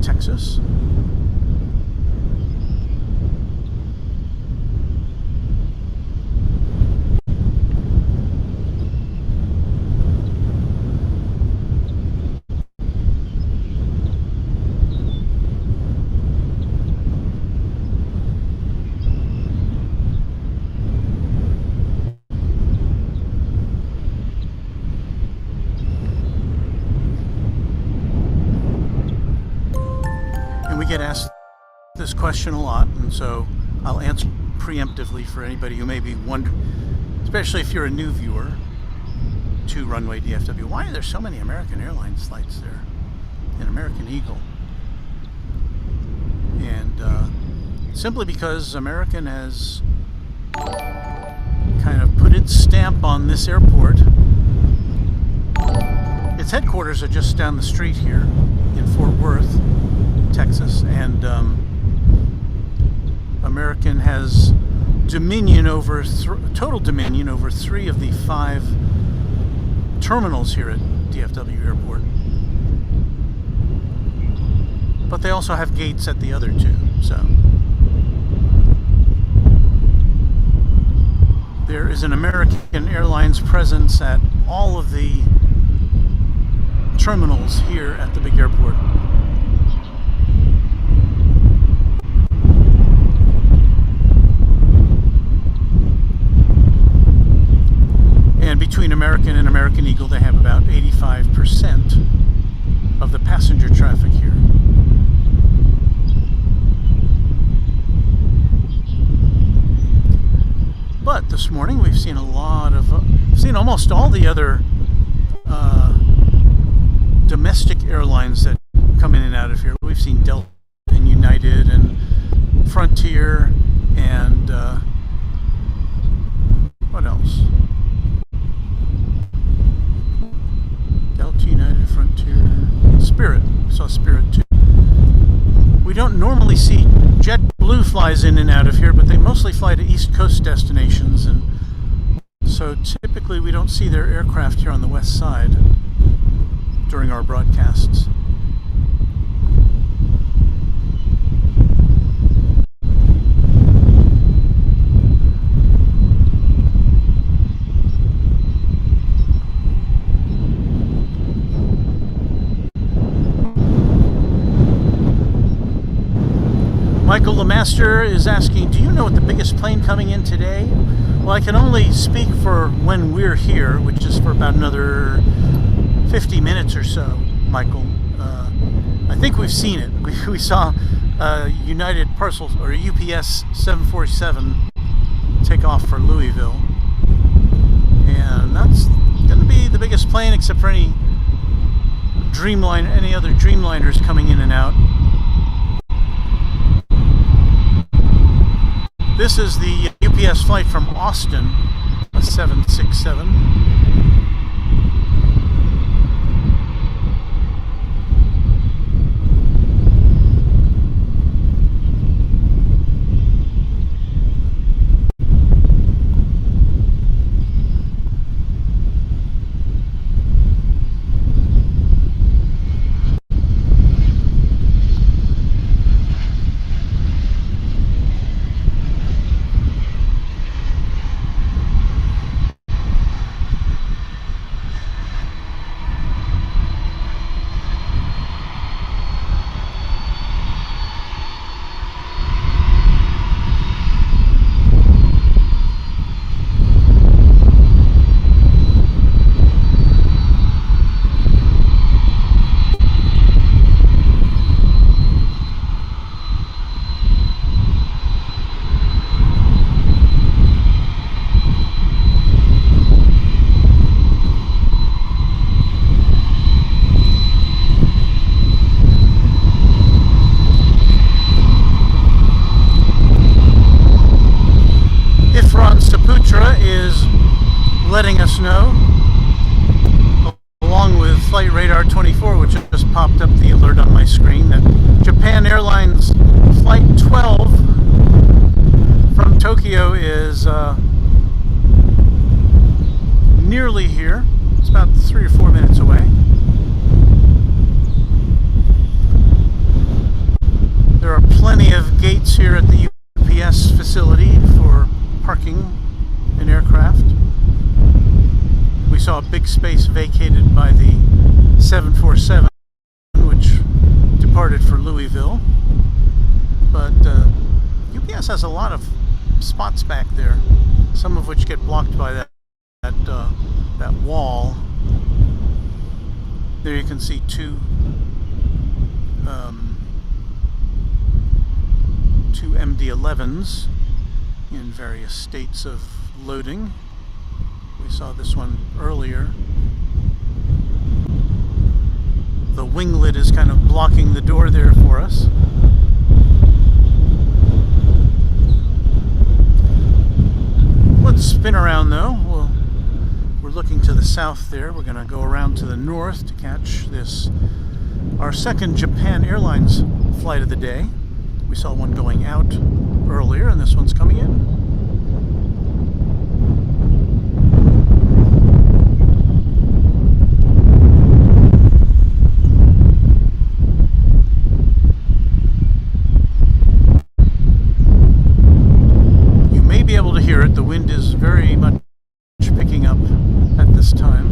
Texas. We get asked this question a lot, and so I'll answer preemptively for anybody who may be wondering, especially if you're a new viewer to Runway DFW, why are there so many American Airlines flights there in American Eagle? And simply because American has kind of put its stamp on this airport. Its headquarters are just down the street here in Fort Worth, Texas, and American has dominion over total dominion over 3 of the 5 terminals here at DFW Airport. But they also have gates at the other 2, so there is an American Airlines presence at all of the terminals here at the big airport. And between American and American Eagle, they have about 85% of the passenger traffic here. But this morning we've seen a lot of, seen almost all the other domestic airlines that come in and out of here. We've seen Delta and United and Frontier and what else? Delta, United, Frontier, Spirit. We saw Spirit too. We don't normally see JetBlue flies in and out of here, but they mostly fly to East Coast destinations, and so typically we don't see their aircraft here on the west side during our broadcasts. Michael Lemaster is asking, do you know what the biggest plane coming in today? Well, I can only speak for when we're here, which is for about another 50 minutes or so, Michael. I think we've seen it. We saw United Parcels, or UPS 747 take off for Louisville. And that's going to be the biggest plane, except for any other Dreamliners coming in and out. This is the UPS flight from Austin, a 767. us know, along with Flight Radar 24, which just popped up the alert on my screen, that Japan Airlines Flight 12 from Tokyo is nearly here. It's about 3 or 4 minutes away. There are plenty of gates here at the UPS facility for parking an aircraft. We saw a big space vacated by the 747, which departed for Louisville. But UPS has a lot of spots back there, some of which get blocked by that wall. There you can see two MD-11s in various states of loading. We saw this one earlier. The winglet is kind of blocking the door there for us. Let's spin around though. We're looking to the south there. We're going to go around to the north to catch our second Japan Airlines flight of the day. We saw one going out earlier, and this one's coming in. You may be able to hear it. The wind is very much picking up at this time.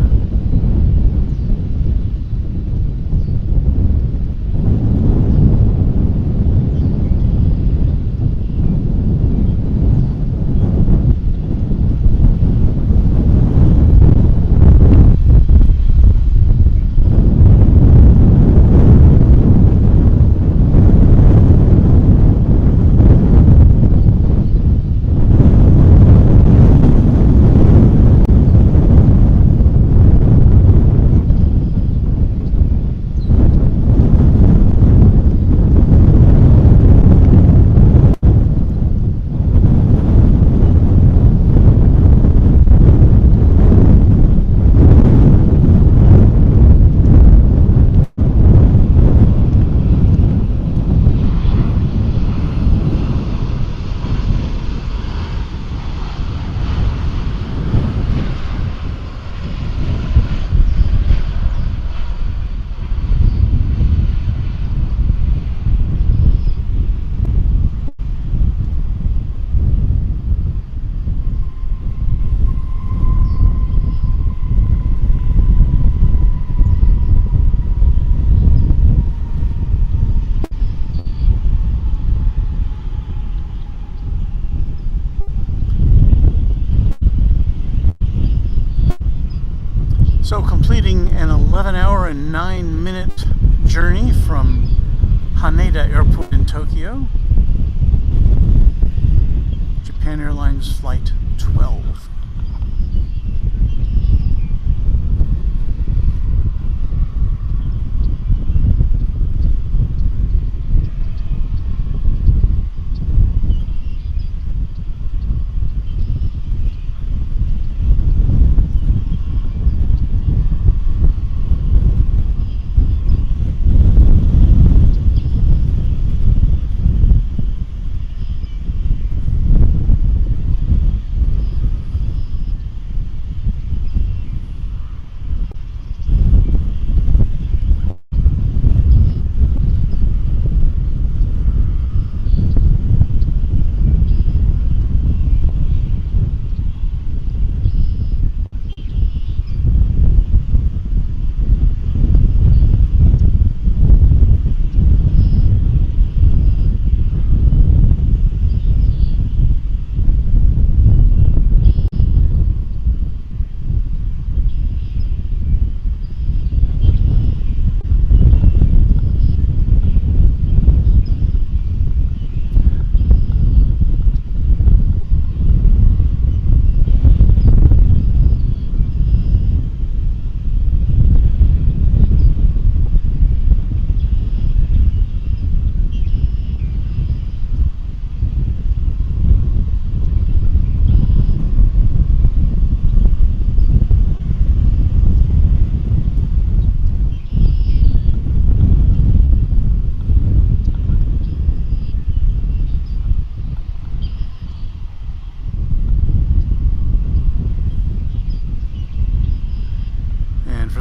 So completing an 11-hour and 9-minute journey from Haneda Airport in Tokyo, Japan Airlines Flight 12.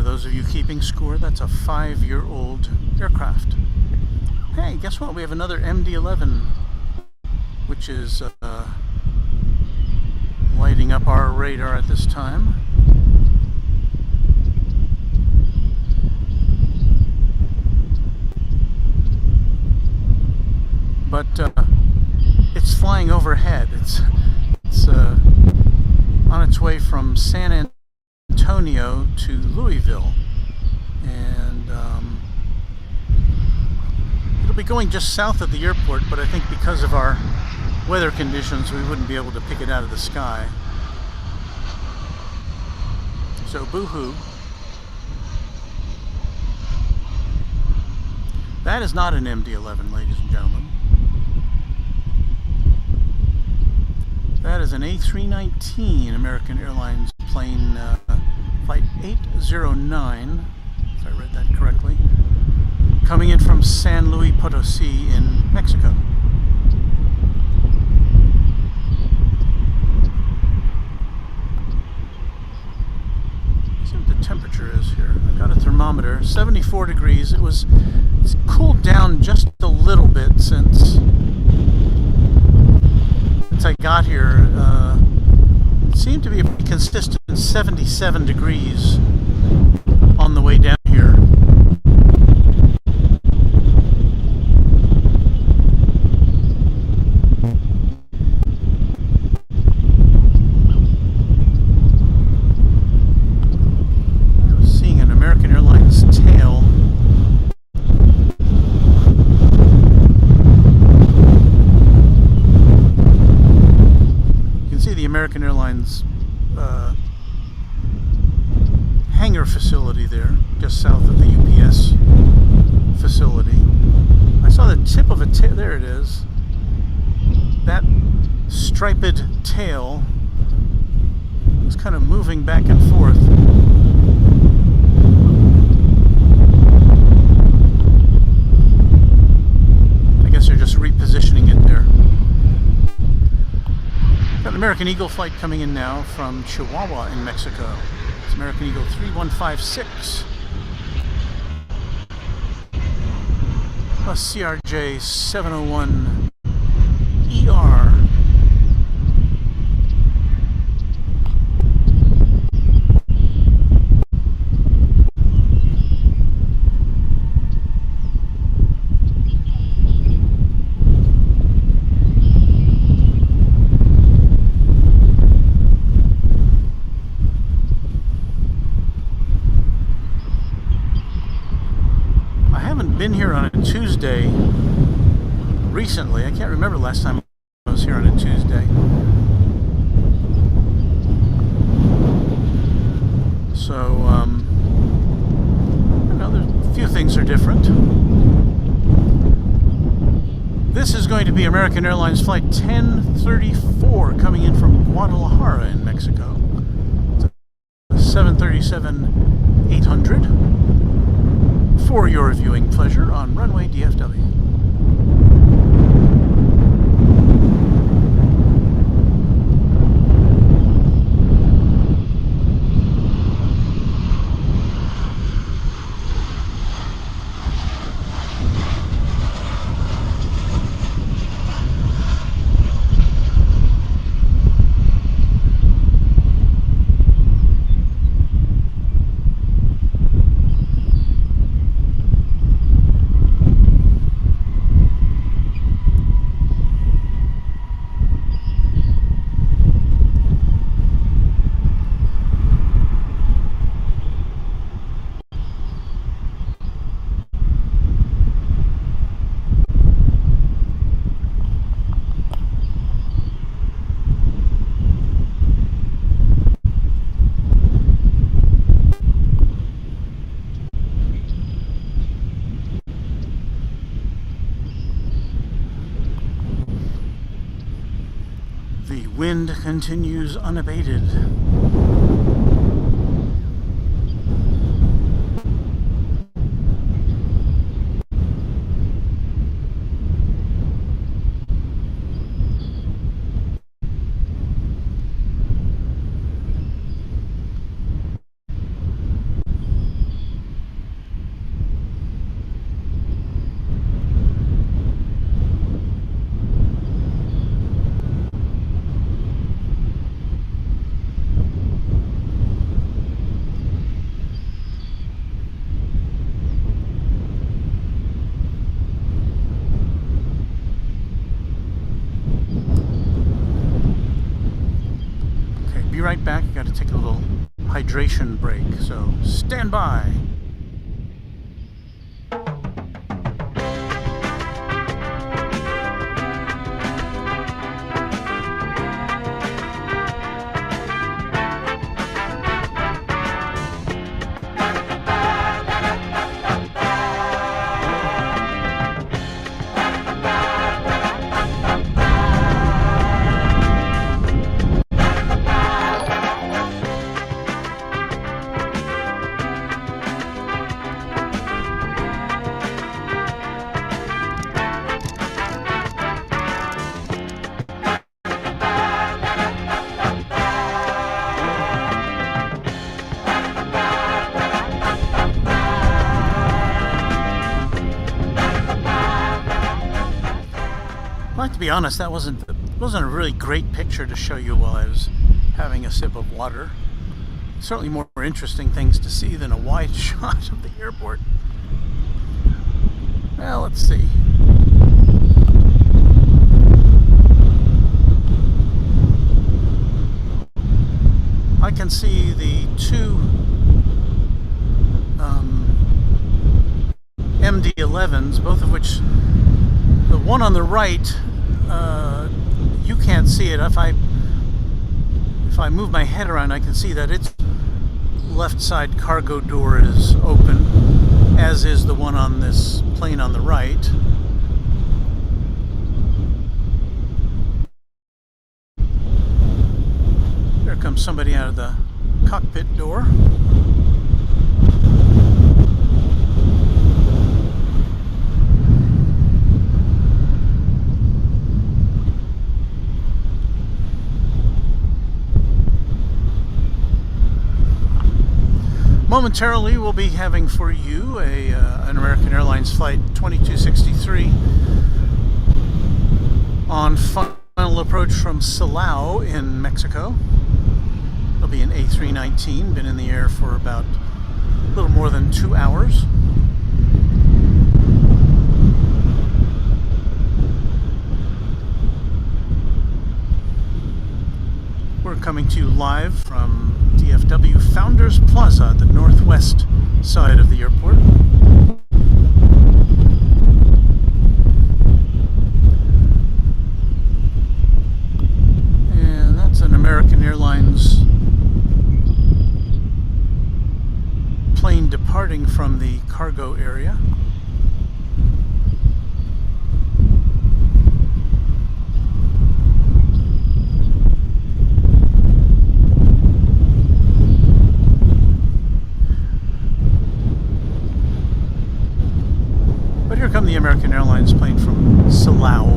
those of you keeping score, that's a 5-year-old aircraft. Hey, guess what? We have another MD-11, which is lighting up our radar at this time. But it's flying overhead. It's on its way from San Antonio to Louisville, and it'll be going just south of the airport, but I think because of our weather conditions we wouldn't be able to pick it out of the sky. So boo-hoo. That is not an MD-11, ladies and gentlemen. That is an A319 American Airlines plane, flight 809, if I read that correctly, coming in from San Luis Potosi in Mexico. Let's see what the temperature is here. I've got a thermometer, 74 degrees. It's cooled down just a little bit since I got here. It seemed to be a consistent 77 degrees on the way down here. I was seeing an American Airlines tail. American Airlines hangar facility there, just south of the UPS facility. I saw the tip of a tail. There it is. That striped tail was kind of moving back and forth. I guess they're just repositioning it there. Got an American Eagle flight coming in now from Chihuahua in Mexico. It's American Eagle 3156. Plus CRJ 701 ER. Been here on a Tuesday recently. I can't remember the last time I was here on a Tuesday. So, you know, a few things are different. This is going to be American Airlines Flight 1034 coming in from Guadalajara in Mexico. It's a 737-800. For your viewing pleasure on Runway DFW. The wind continues unabated. take a little hydration break, so stand by. Well, to be honest, that wasn't a really great picture to show you while I was having a sip of water. Certainly more interesting things to see than a wide shot of the airport. Well, let's see. I can see the two MD-11s, both of which, the one on the right, you can't see it. If I move my head around, I can see that its left side cargo door is open, as is the one on this plane on the right. There comes somebody out of the cockpit door. Momentarily, we'll be having for you an American Airlines flight 2263 on final approach from Silao in Mexico. It'll be an A319, been in the air for about a little more than 2 hours. We're coming to you live from DFW Founders Plaza, the northwest side of the airport. And that's an American Airlines plane departing from the cargo area. But here come the American Airlines plane from Silao.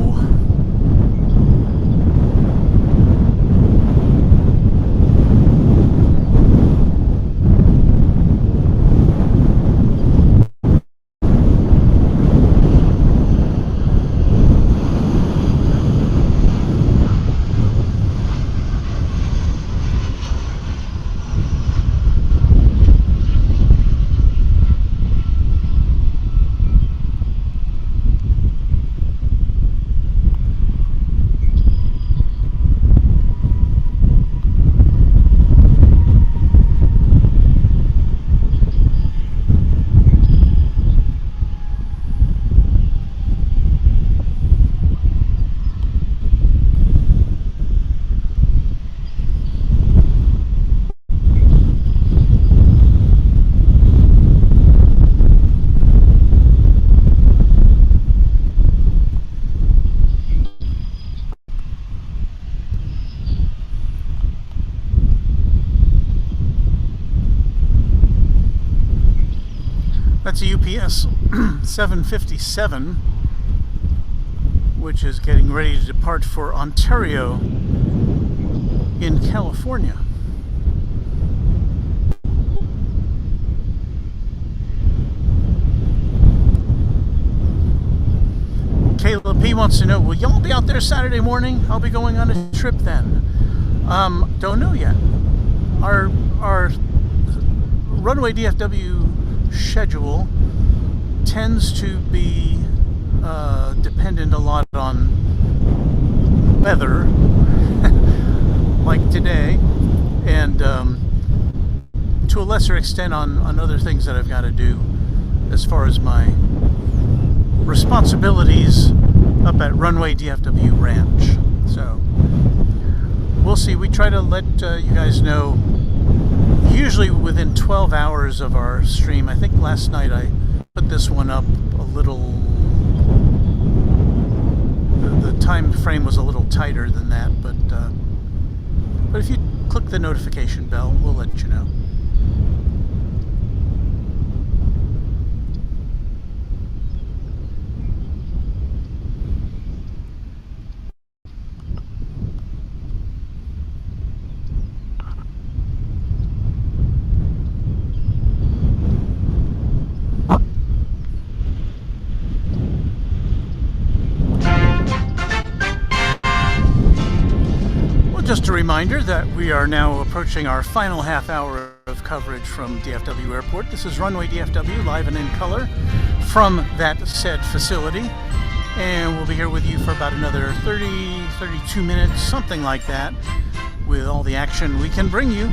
That's a UPS 757, which is getting ready to depart for Ontario in California. Caleb P wants to know, will y'all be out there Saturday morning? I'll be going on a trip then. Don't know yet. Our Runway DFW schedule tends to be dependent a lot on weather, like today, and to a lesser extent on other things that I've got to do as far as my responsibilities up at Runway DFW Ranch. So we'll see. We try to let you guys know usually within 12 hours of our stream. I think last night I put this one up a little, the time frame was a little tighter than that, but if you click the notification bell, we'll let you know. Just a reminder that we are now approaching our final half hour of coverage from DFW Airport. This is Runway DFW, live and in color from that said facility. And we'll be here with you for about another 30, 32 minutes, something like that, with all the action we can bring you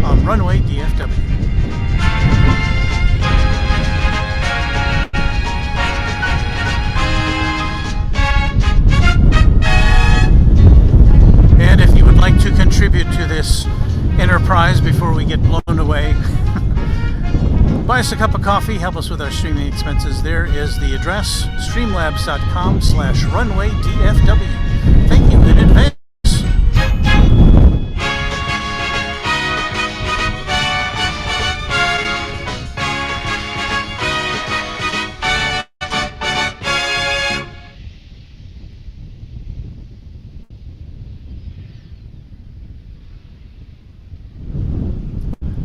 on Runway DFW. To contribute to this enterprise before we get blown away, buy us a cup of coffee, help us with our streaming expenses. There is the address, streamlabs.com/runwaydfw. Thank you in advance.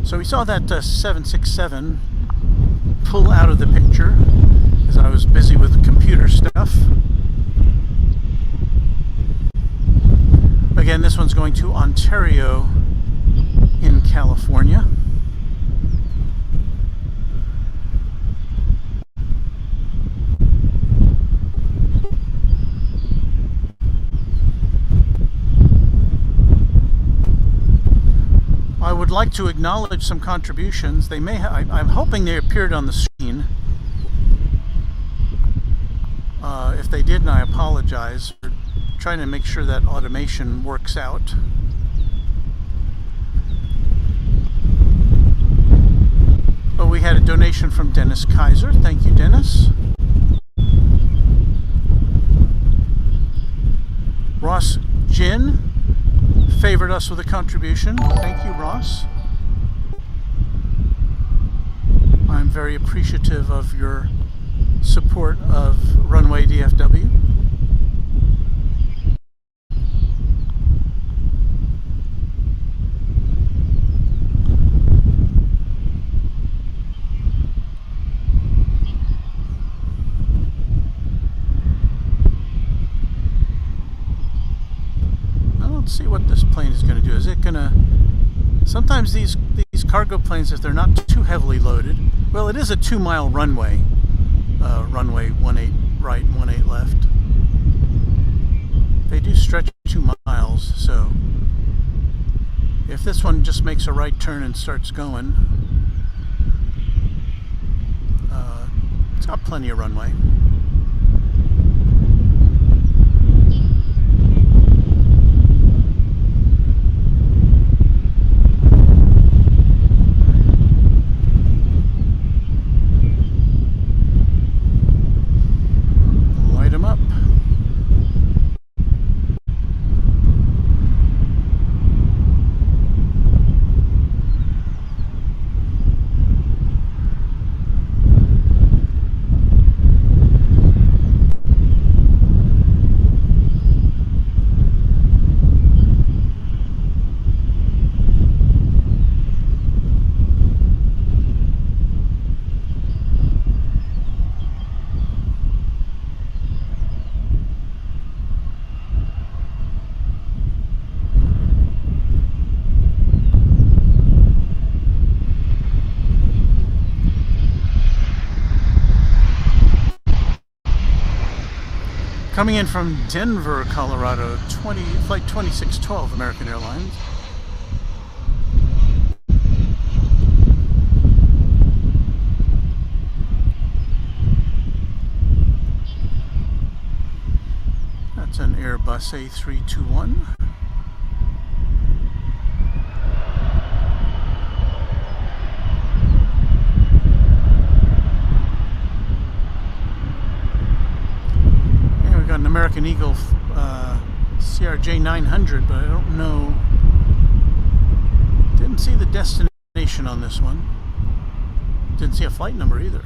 So we saw that 767 pull out of the picture as I was busy with computer stuff. Again, this one's going to Ontario in California. I would like to acknowledge some contributions. They may I'm hoping they appeared on the screen. If they didn't, I apologize. We're trying to make sure that automation works out. Oh, we had a donation from Dennis Kaiser. Thank you, Dennis. Ross Jin favored us with a contribution. Thank you, Ross. I'm very appreciative of your support of Runway DFW. See what this plane is going to do. Is it going to... Sometimes these cargo planes, if they're not too heavily loaded... Well, it is a 2-mile runway. Runway 18 right, 18 left. They do stretch 2 miles, so... If this one just makes a right turn and starts going... it's got plenty of runway. Coming in from Denver, Colorado, flight 2612, American Airlines. Bus A321. And we've got an American Eagle CRJ 900, but I don't know. Didn't see the destination on this one. Didn't see a flight number either.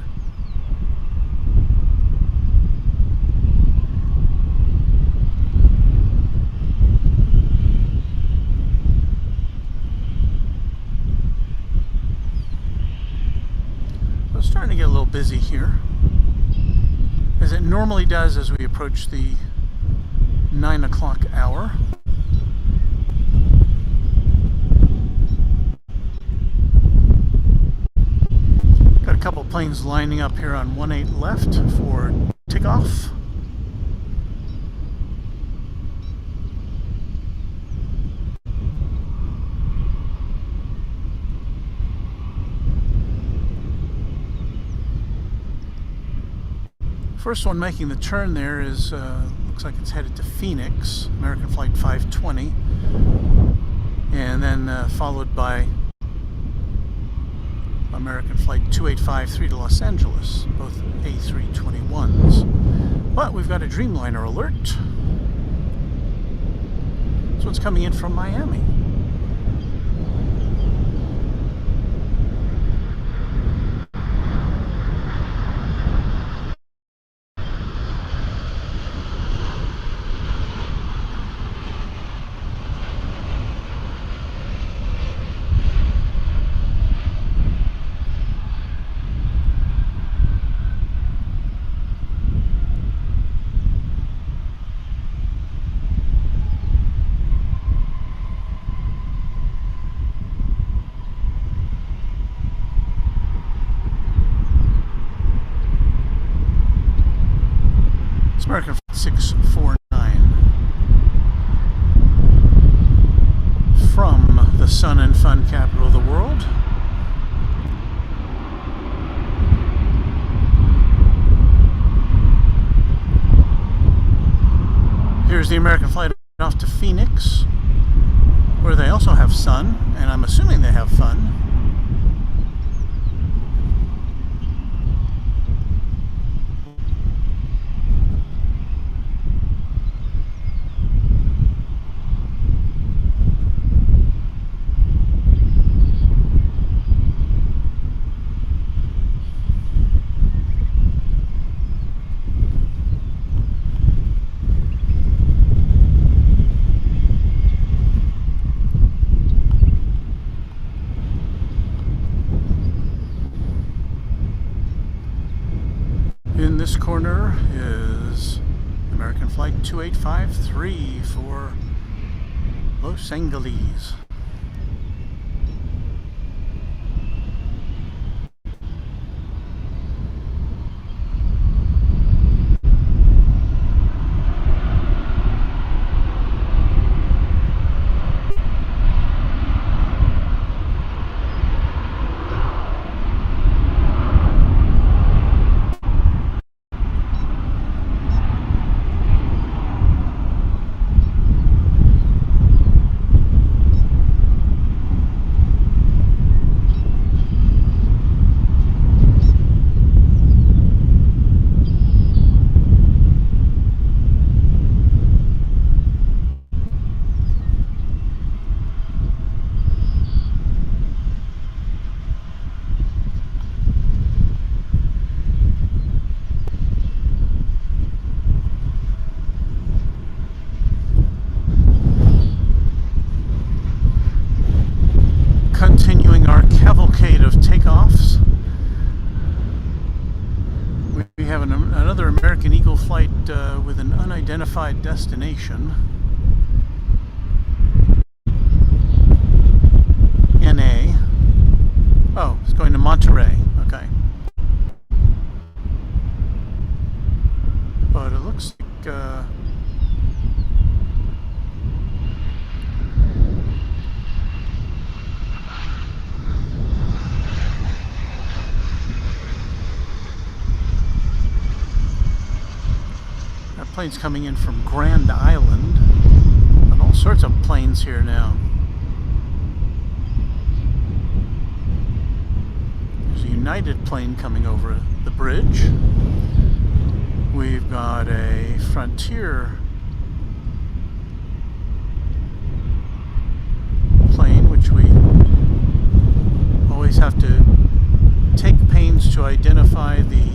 It's starting to get a little busy here, as it normally does as we approach the 9 o'clock hour. Got a couple planes lining up here on 18 left for takeoff. First one making the turn there is, looks like it's headed to Phoenix, American Flight 520, and then followed by American Flight 2853 to Los Angeles, both A321s. But we've got a Dreamliner alert. This one's coming in from Miami. American Flight 649 from the sun and fun capital of the world. Here's the American flight off to Phoenix, where they also have sun, and I'm assuming they have fun. In this corner is American Flight 2853 for Los Angeles. Continuing our cavalcade of takeoffs, we have another American Eagle flight with an unidentified destination. NA. Oh, it's going to Monterey. Okay. But it looks like that plane's coming in from Grand Island. sorts of planes here now. There's a United plane coming over the bridge. We've got a Frontier plane, which we always have to take pains to identify the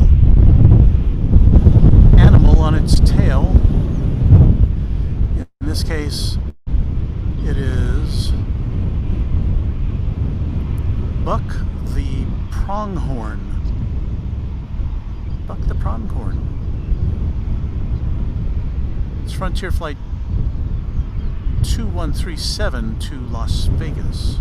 animal on its tail. In this case, it is Buck the Pronghorn. Buck the Pronghorn. It's Frontier Flight 2137 to Las Vegas.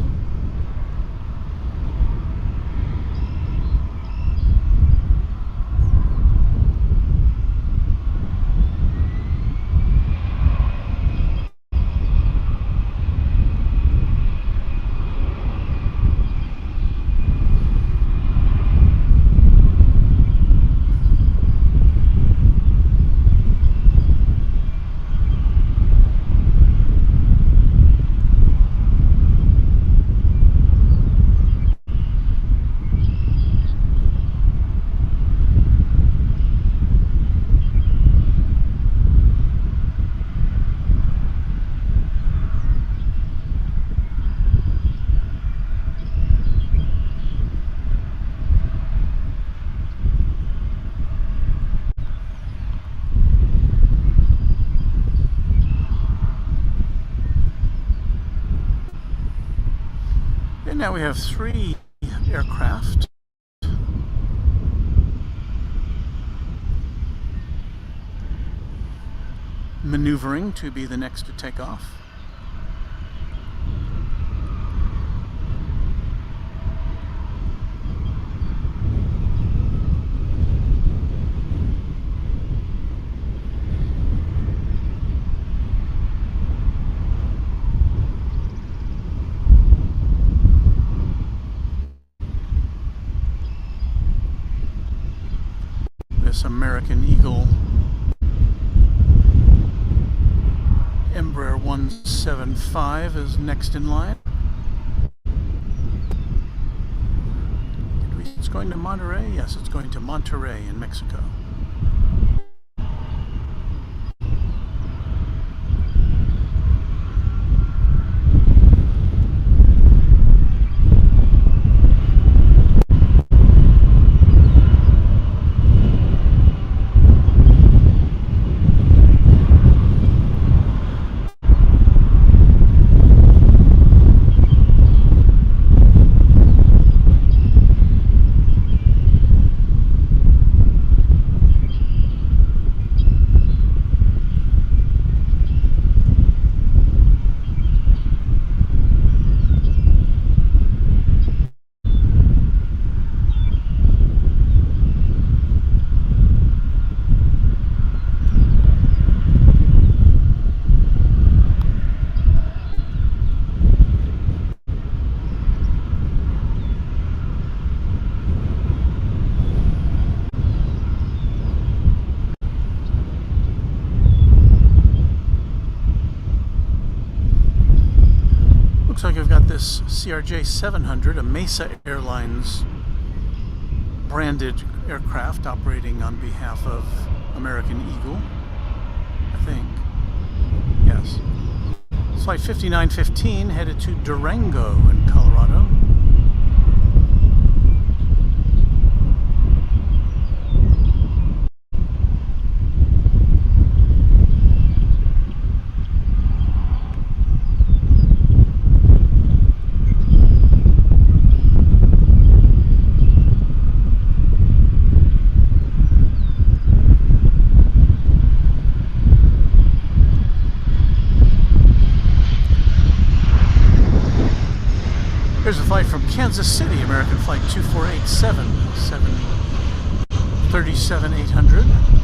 And now we have 3 aircraft. Maneuvering to be the next to take off. American Eagle Embraer 175 is next in line. It's going to Monterey? Yes, it's going to Monterey in Mexico. Looks like I've got this CRJ 700, a Mesa Airlines branded aircraft operating on behalf of American Eagle, I think. Yes. Flight 5915 headed to Durango in Colorado. Here's a flight from Kansas City, American Flight 2487, 737-800.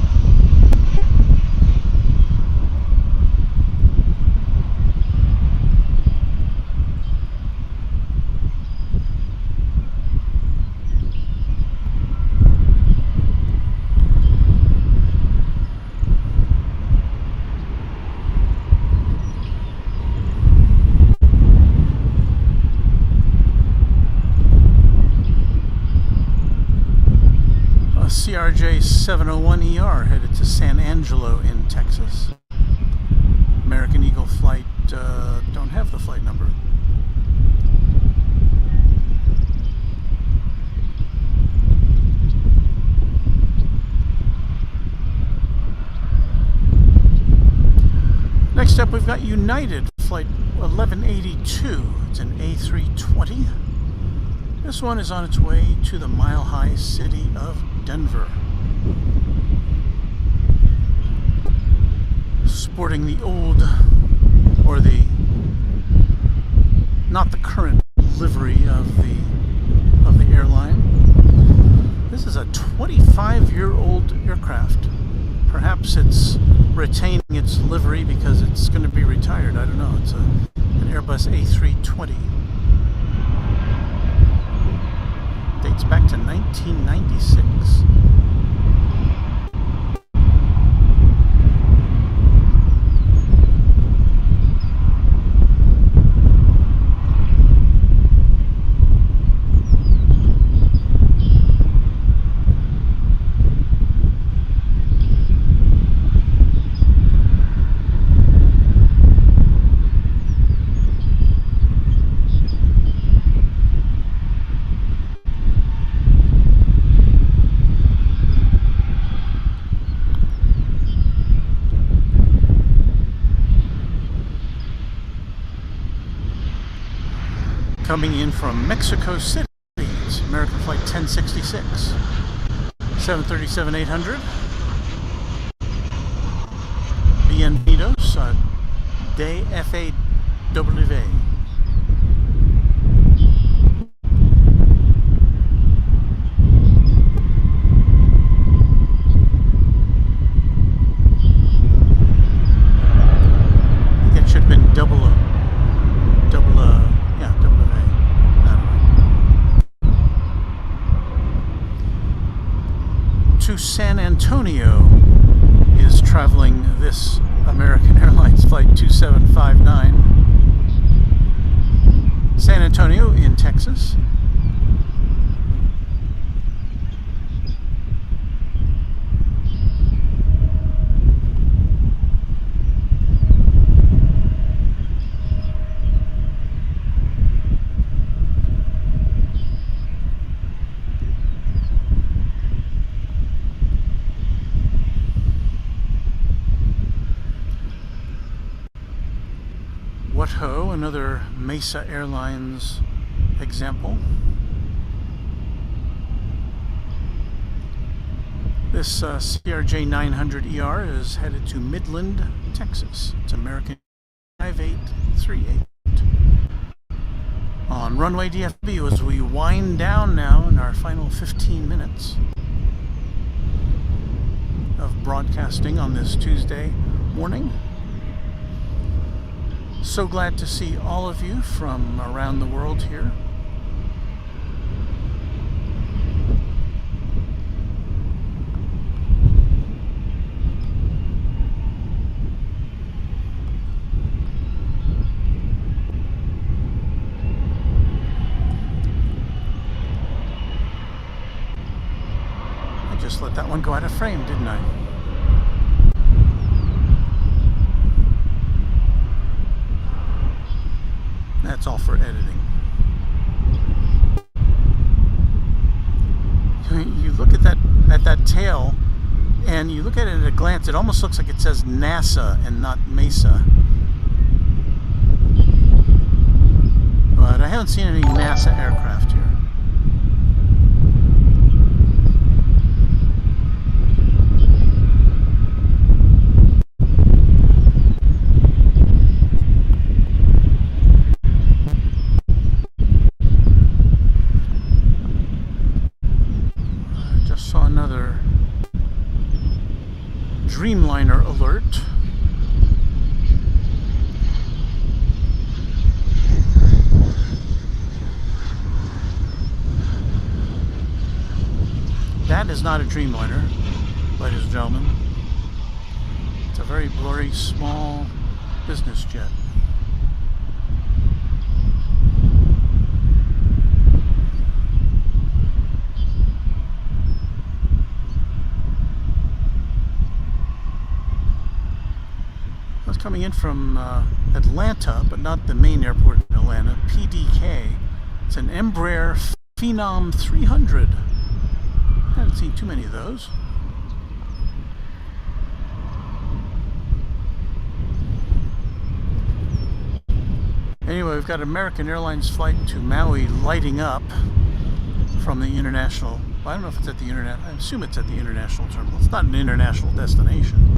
CRJ 701ER headed to San Angelo in Texas. American Eagle flight, don't have the flight number. Next up, we've got United flight 1182. It's an A320. This one is on its way to the mile-high city of Denver. Sporting the old, or the, not the current livery of the airline. This is a 25-year-old aircraft. Perhaps it's retaining its livery because it's going to be retired. I don't know. It's an Airbus A320. Dates back to 1996. Coming in from Mexico City, it's American Flight 1066, 737-800, Bienvenidos a DFW. It should have been double A. To San Antonio is traveling this American Airlines flight 2759. San Antonio in Texas. What Ho, another Mesa Airlines example. This CRJ 900ER is headed to Midland, Texas. It's American 5838. On Runway DFW as we wind down now in our final 15 minutes of broadcasting on this Tuesday morning. So glad to see all of you from around the world here. I just let that one go out of frame, didn't I? That's all for editing. You look at that tail, and you look at it at a glance, it almost looks like it says NASA and not Mesa. But I haven't seen any NASA aircraft here. Dreamliner alert. That is not a Dreamliner, ladies and gentlemen. It's a very blurry, small business jet. Coming in from Atlanta, but not the main airport in Atlanta, PDK. It's an Embraer Phenom 300. I haven't seen too many of those. Anyway, we've got American Airlines flight to Maui lighting up from the international. Well, I don't know if it's at the international. I assume it's at the international terminal. It's not an international destination,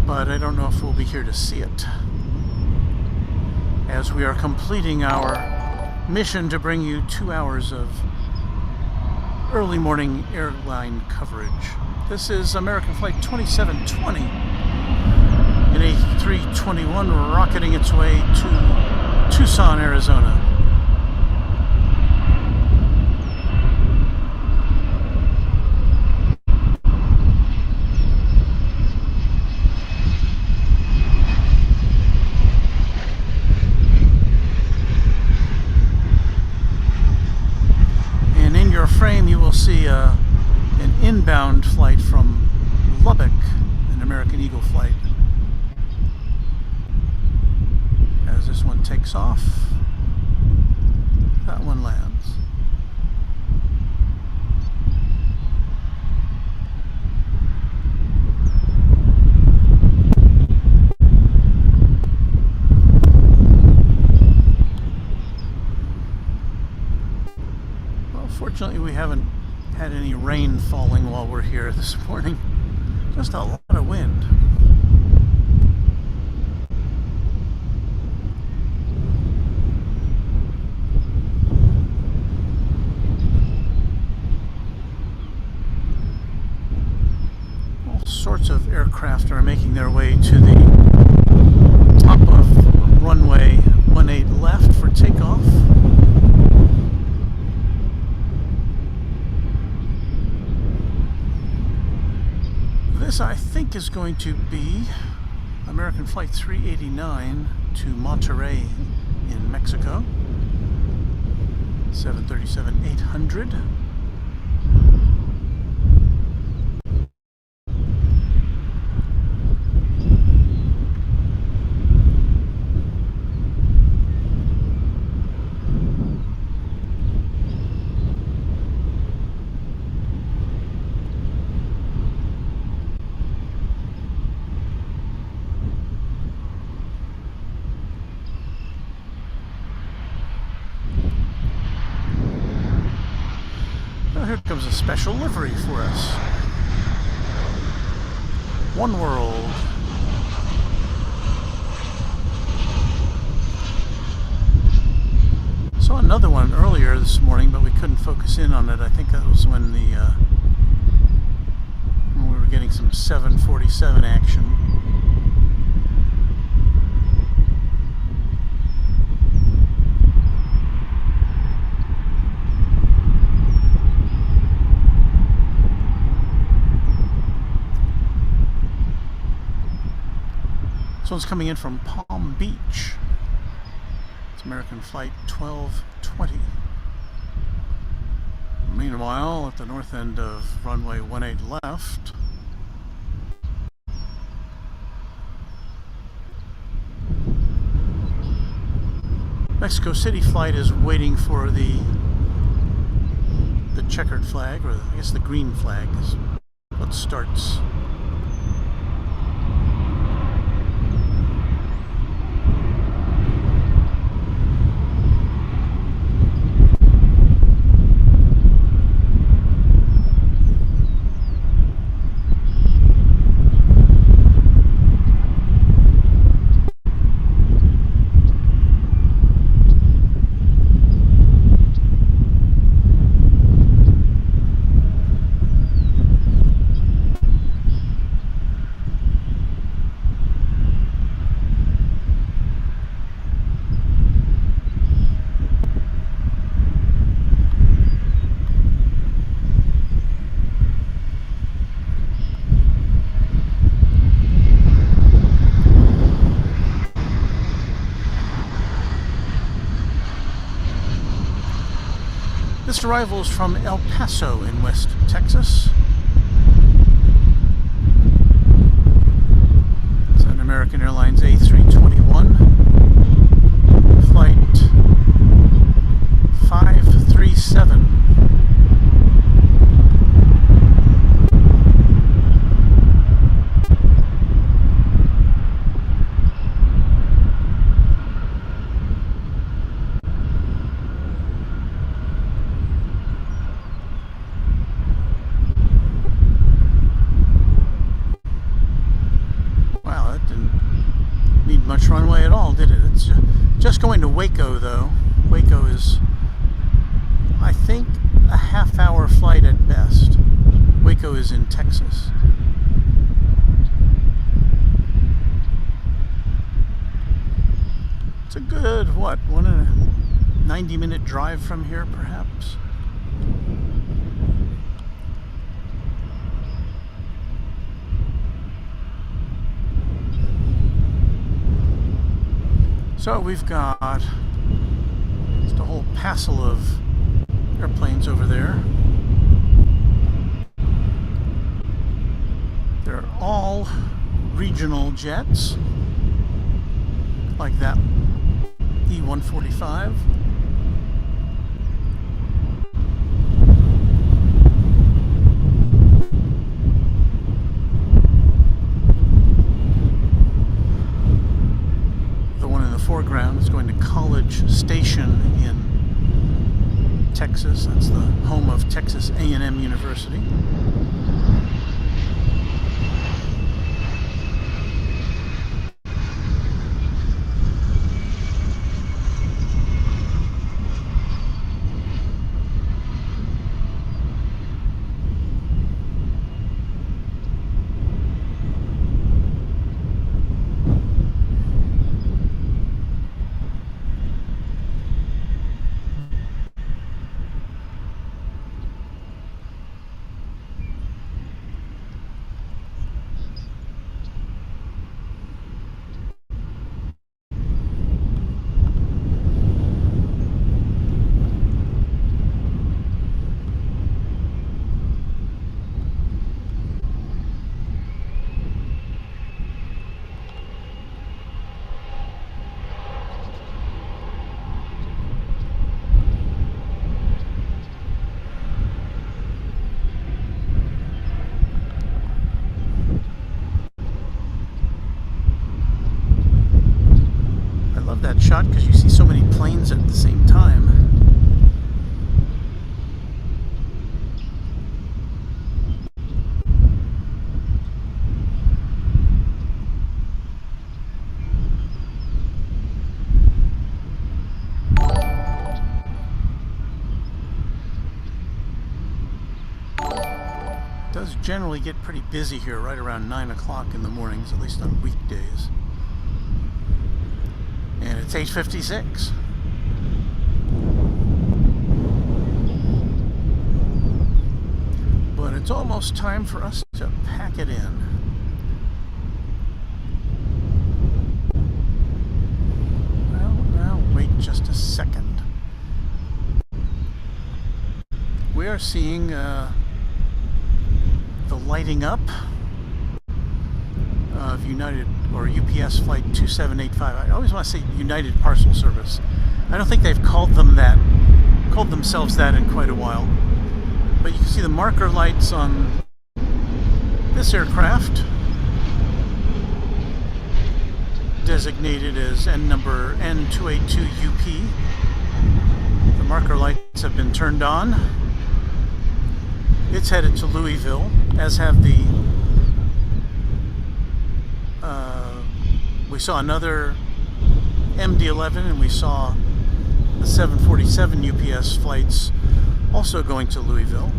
but I don't know if we'll be here to see it, as we are completing our mission to bring you 2 hours of early morning airline coverage. This is American Flight 2720, an A321 rocketing its way to Tucson, Arizona. Frame, you will see an inbound flight from Lubbock, an American Eagle flight. As this one takes off, that one lands. Fortunately, we haven't had any rain falling while we're here this morning. Just a lot of wind. All sorts of aircraft are making their way to the top of runway 18 left for takeoff. This, I think, is going to be American Flight 389 to Monterrey in Mexico. 737-800. Here comes a special livery for us. One World. Saw another one earlier this morning, but we couldn't focus in on it. I think that was when we were getting some 747 action. This one's coming in from Palm Beach. It's American Flight 1220. Meanwhile, at the north end of runway 18 left, Mexico City flight is waiting for the checkered flag, or I guess the green flag is what starts. This arrival is from El Paso in West Texas. American Airlines A321, flight 537. Much runway at all, did it? It's just going to Waco, though. Waco is, I think, a half-hour flight at best. Waco is in Texas. It's a good, what, 90-minute drive from here, perhaps? So we've got just a whole passel of airplanes over there. They're all regional jets, like that E-145. Foreground is going to College Station in Texas. That's the home of Texas A&M University. That shot because you see so many planes at the same time. It does generally get pretty busy here right around 9 o'clock in the mornings, at least on weekdays. And it's 8:56. But it's almost time for us to pack it in. Well, now wait just a second. We are seeing the lighting up of United or UPS flight 2785. I always want to say United Parcel Service. I don't think they've called themselves that in quite a while. But you can see the marker lights on this aircraft, designated as N number N282UP. The marker lights have been turned on. It's headed to Louisville, as have the we saw another MD-11, and we saw the 747 UPS flights also going to Louisville.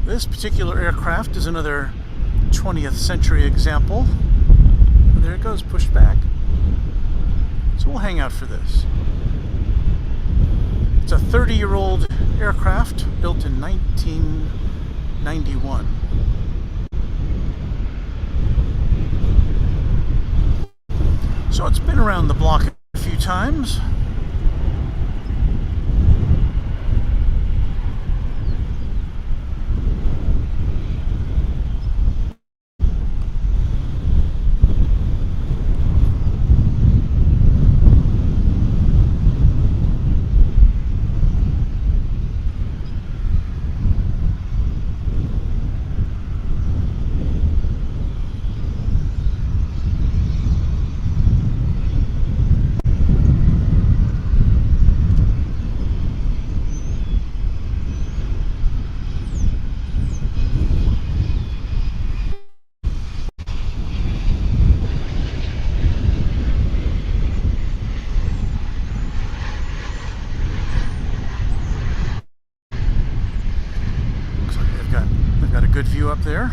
This particular aircraft is another 20th century example. There it goes, pushed back. So we'll hang out for this. It's a 30-year-old aircraft built in 1991. So it's been around the block a few times. view up there.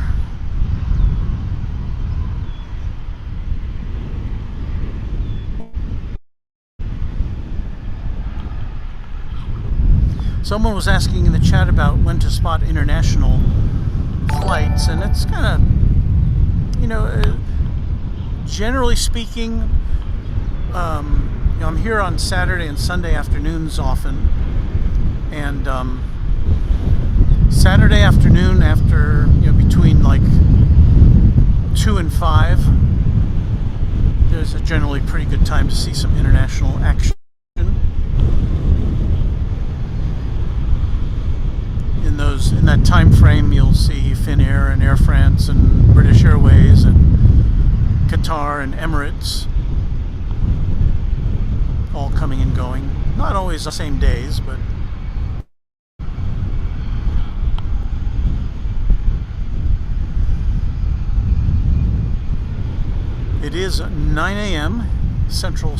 Someone was asking in the chat about when to spot international flights, and it's kind of, generally speaking, I'm here on Saturday and Sunday afternoons often, and Saturday afternoon after, between like 2 and 5, there's a generally pretty good time to see some international action. In that time frame, you'll see Finnair and Air France and British Airways and Qatar and Emirates all coming and going. Not always the same days, but it is 9 a.m. Central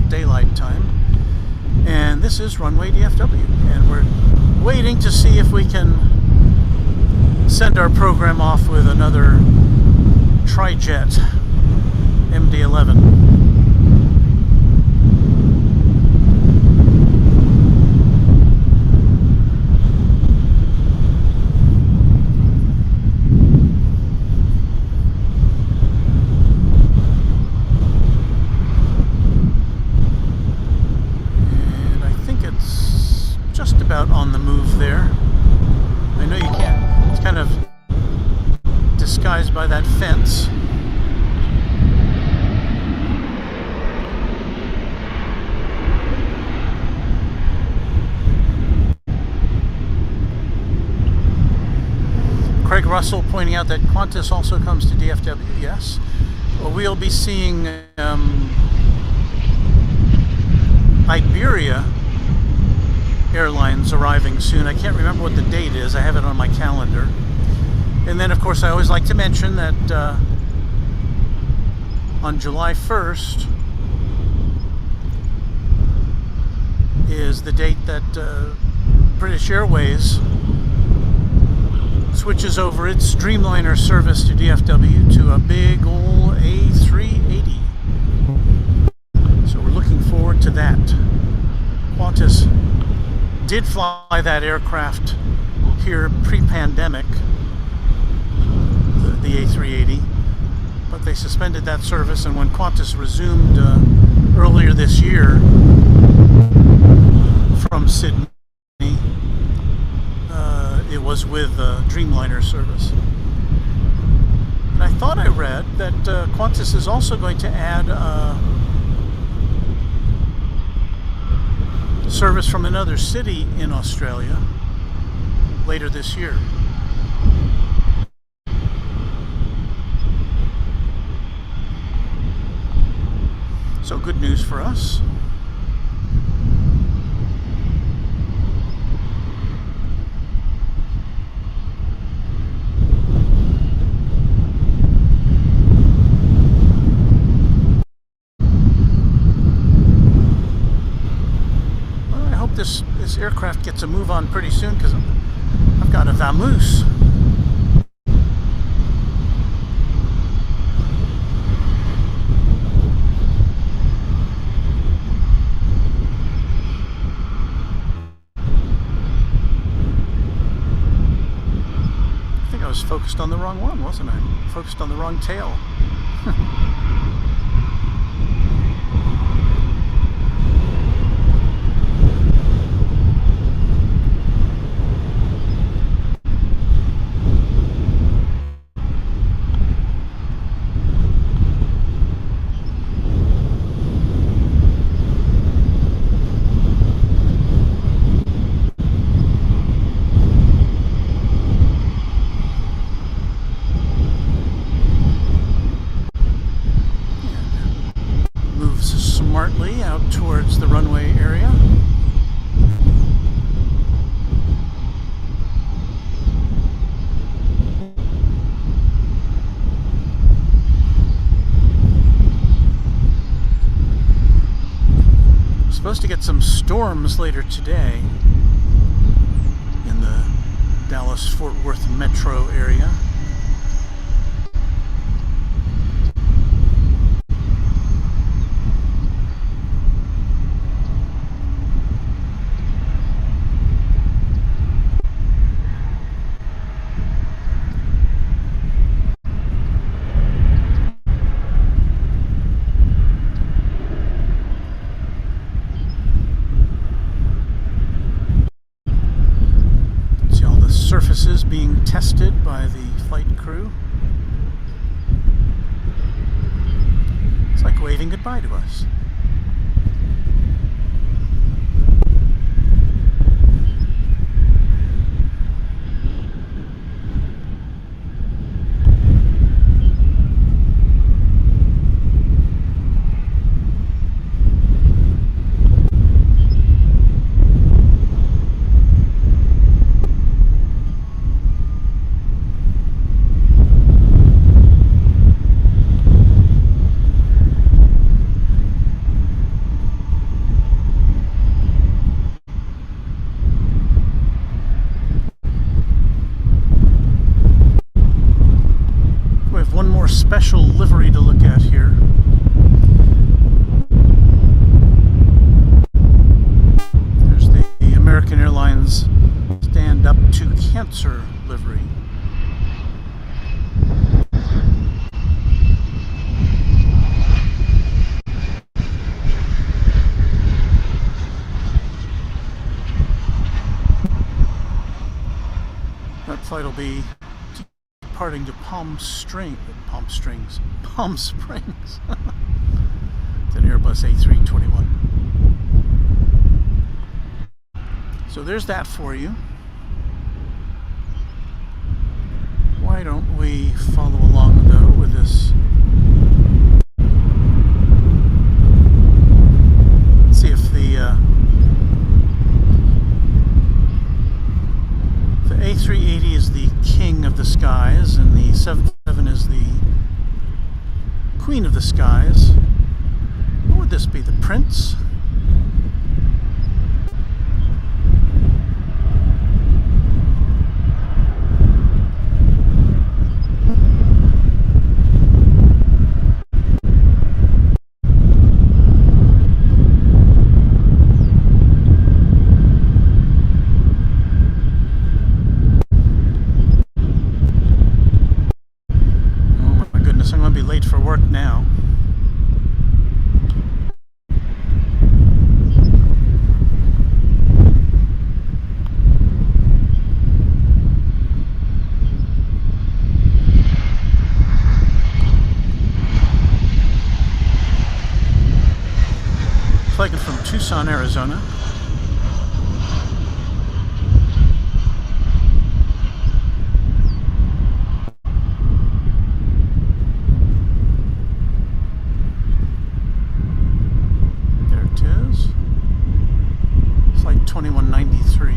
Daylight Time, and this is Runway DFW, and we're waiting to see if we can send our program off with another tri-jet MD-11. On the move there. I know you can't, it's kind of disguised by that fence. Craig Russell pointing out that Qantas also comes to DFW, yes. Well, we'll be seeing Iberia Airlines arriving soon. I can't remember what the date is. I have it on my calendar. And then, of course, I always like to mention that on July 1st is the date that British Airways switches over its Dreamliner service to DFW to a big old A380. So we're looking forward to that. Qantas did fly that aircraft here pre-pandemic, the A380, but they suspended that service, and when Qantas resumed earlier this year from Sydney, it was with Dreamliner service. And I thought I read that Qantas is also going to add service from another city in Australia later this year. So good news for us. This aircraft gets a move on pretty soon, because I've got a vamoose. I think I was focused on the wrong one, wasn't I? Focused on the wrong tail. Out towards the runway area. We're supposed to get some storms later today in the Dallas-Fort Worth metro area. Surfaces being tested by the flight crew. It's like waving goodbye to us. Special livery to look at here. There's the American Airlines Stand Up to Cancer livery. That flight will be departing to Palm Springs. It's an Airbus A321. So there's that for you. Why don't we follow along though with this? See if the A380 is the king of the skies and the 777 is the queen of the skies. What would this be? The prince? For work now. Flying from Tucson, Arizona. Flight 2193.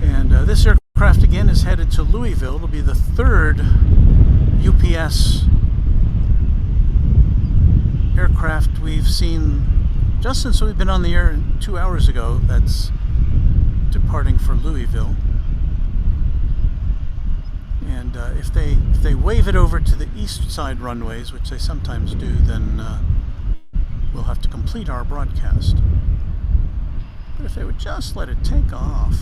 And this aircraft again is headed to Louisville. It'll be the third UPS aircraft we've seen just since we've been on the air 2 hours ago. That's departing for Louisville. And if they wave it over to the east side runways, which they sometimes do, then we'll have to complete our broadcast. But if they would just let it take off.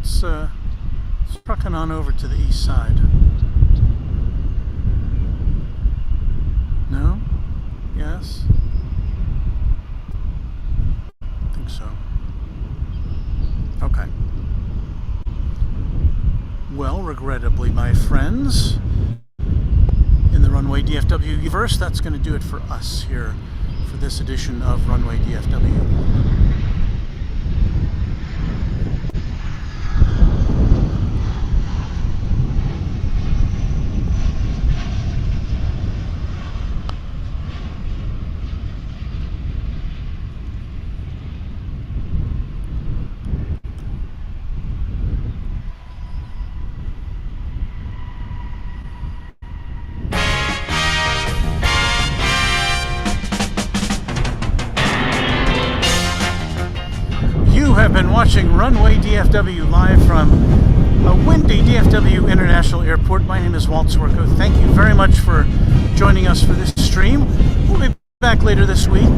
It's trucking on over to the east side. No? Yes? I think so. Okay. Well, regrettably, my friends, in the Runway DFW universe, that's going to do it for us here for this edition of Runway DFW. been watching Runway DFW live from a windy DFW International Airport. My name is Walt Swerko. Thank you very much for joining us for this stream. We'll be back later this week.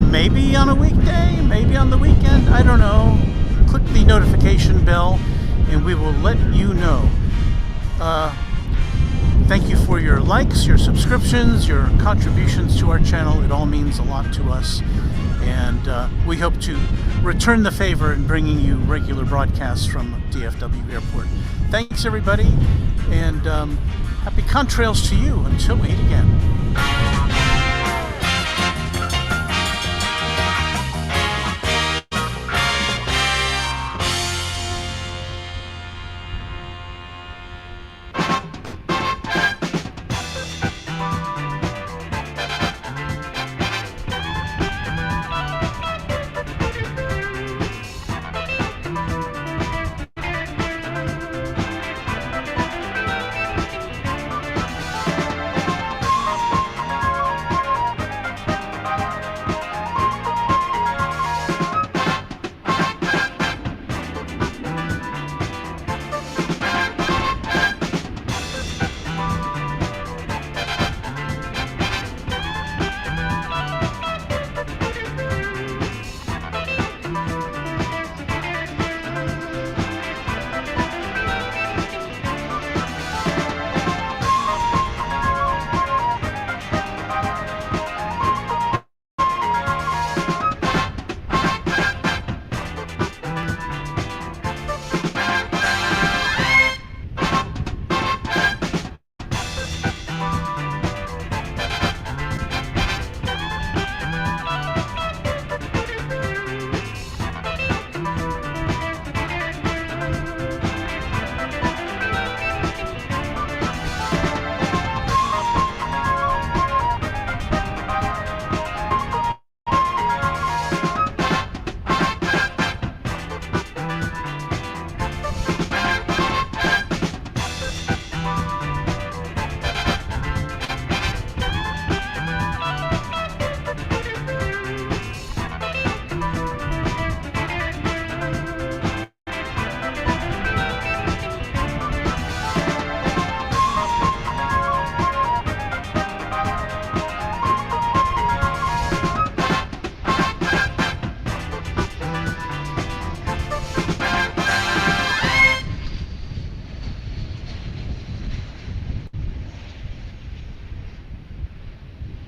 Maybe on a weekday, maybe on the weekend, I don't know. Click the notification bell and we will let you know. Thank you for your likes, your subscriptions, your contributions to our channel. It all means a lot to us. And we hope to return the favor in bringing you regular broadcasts from DFW Airport. Thanks, everybody, and happy contrails to you until we meet again.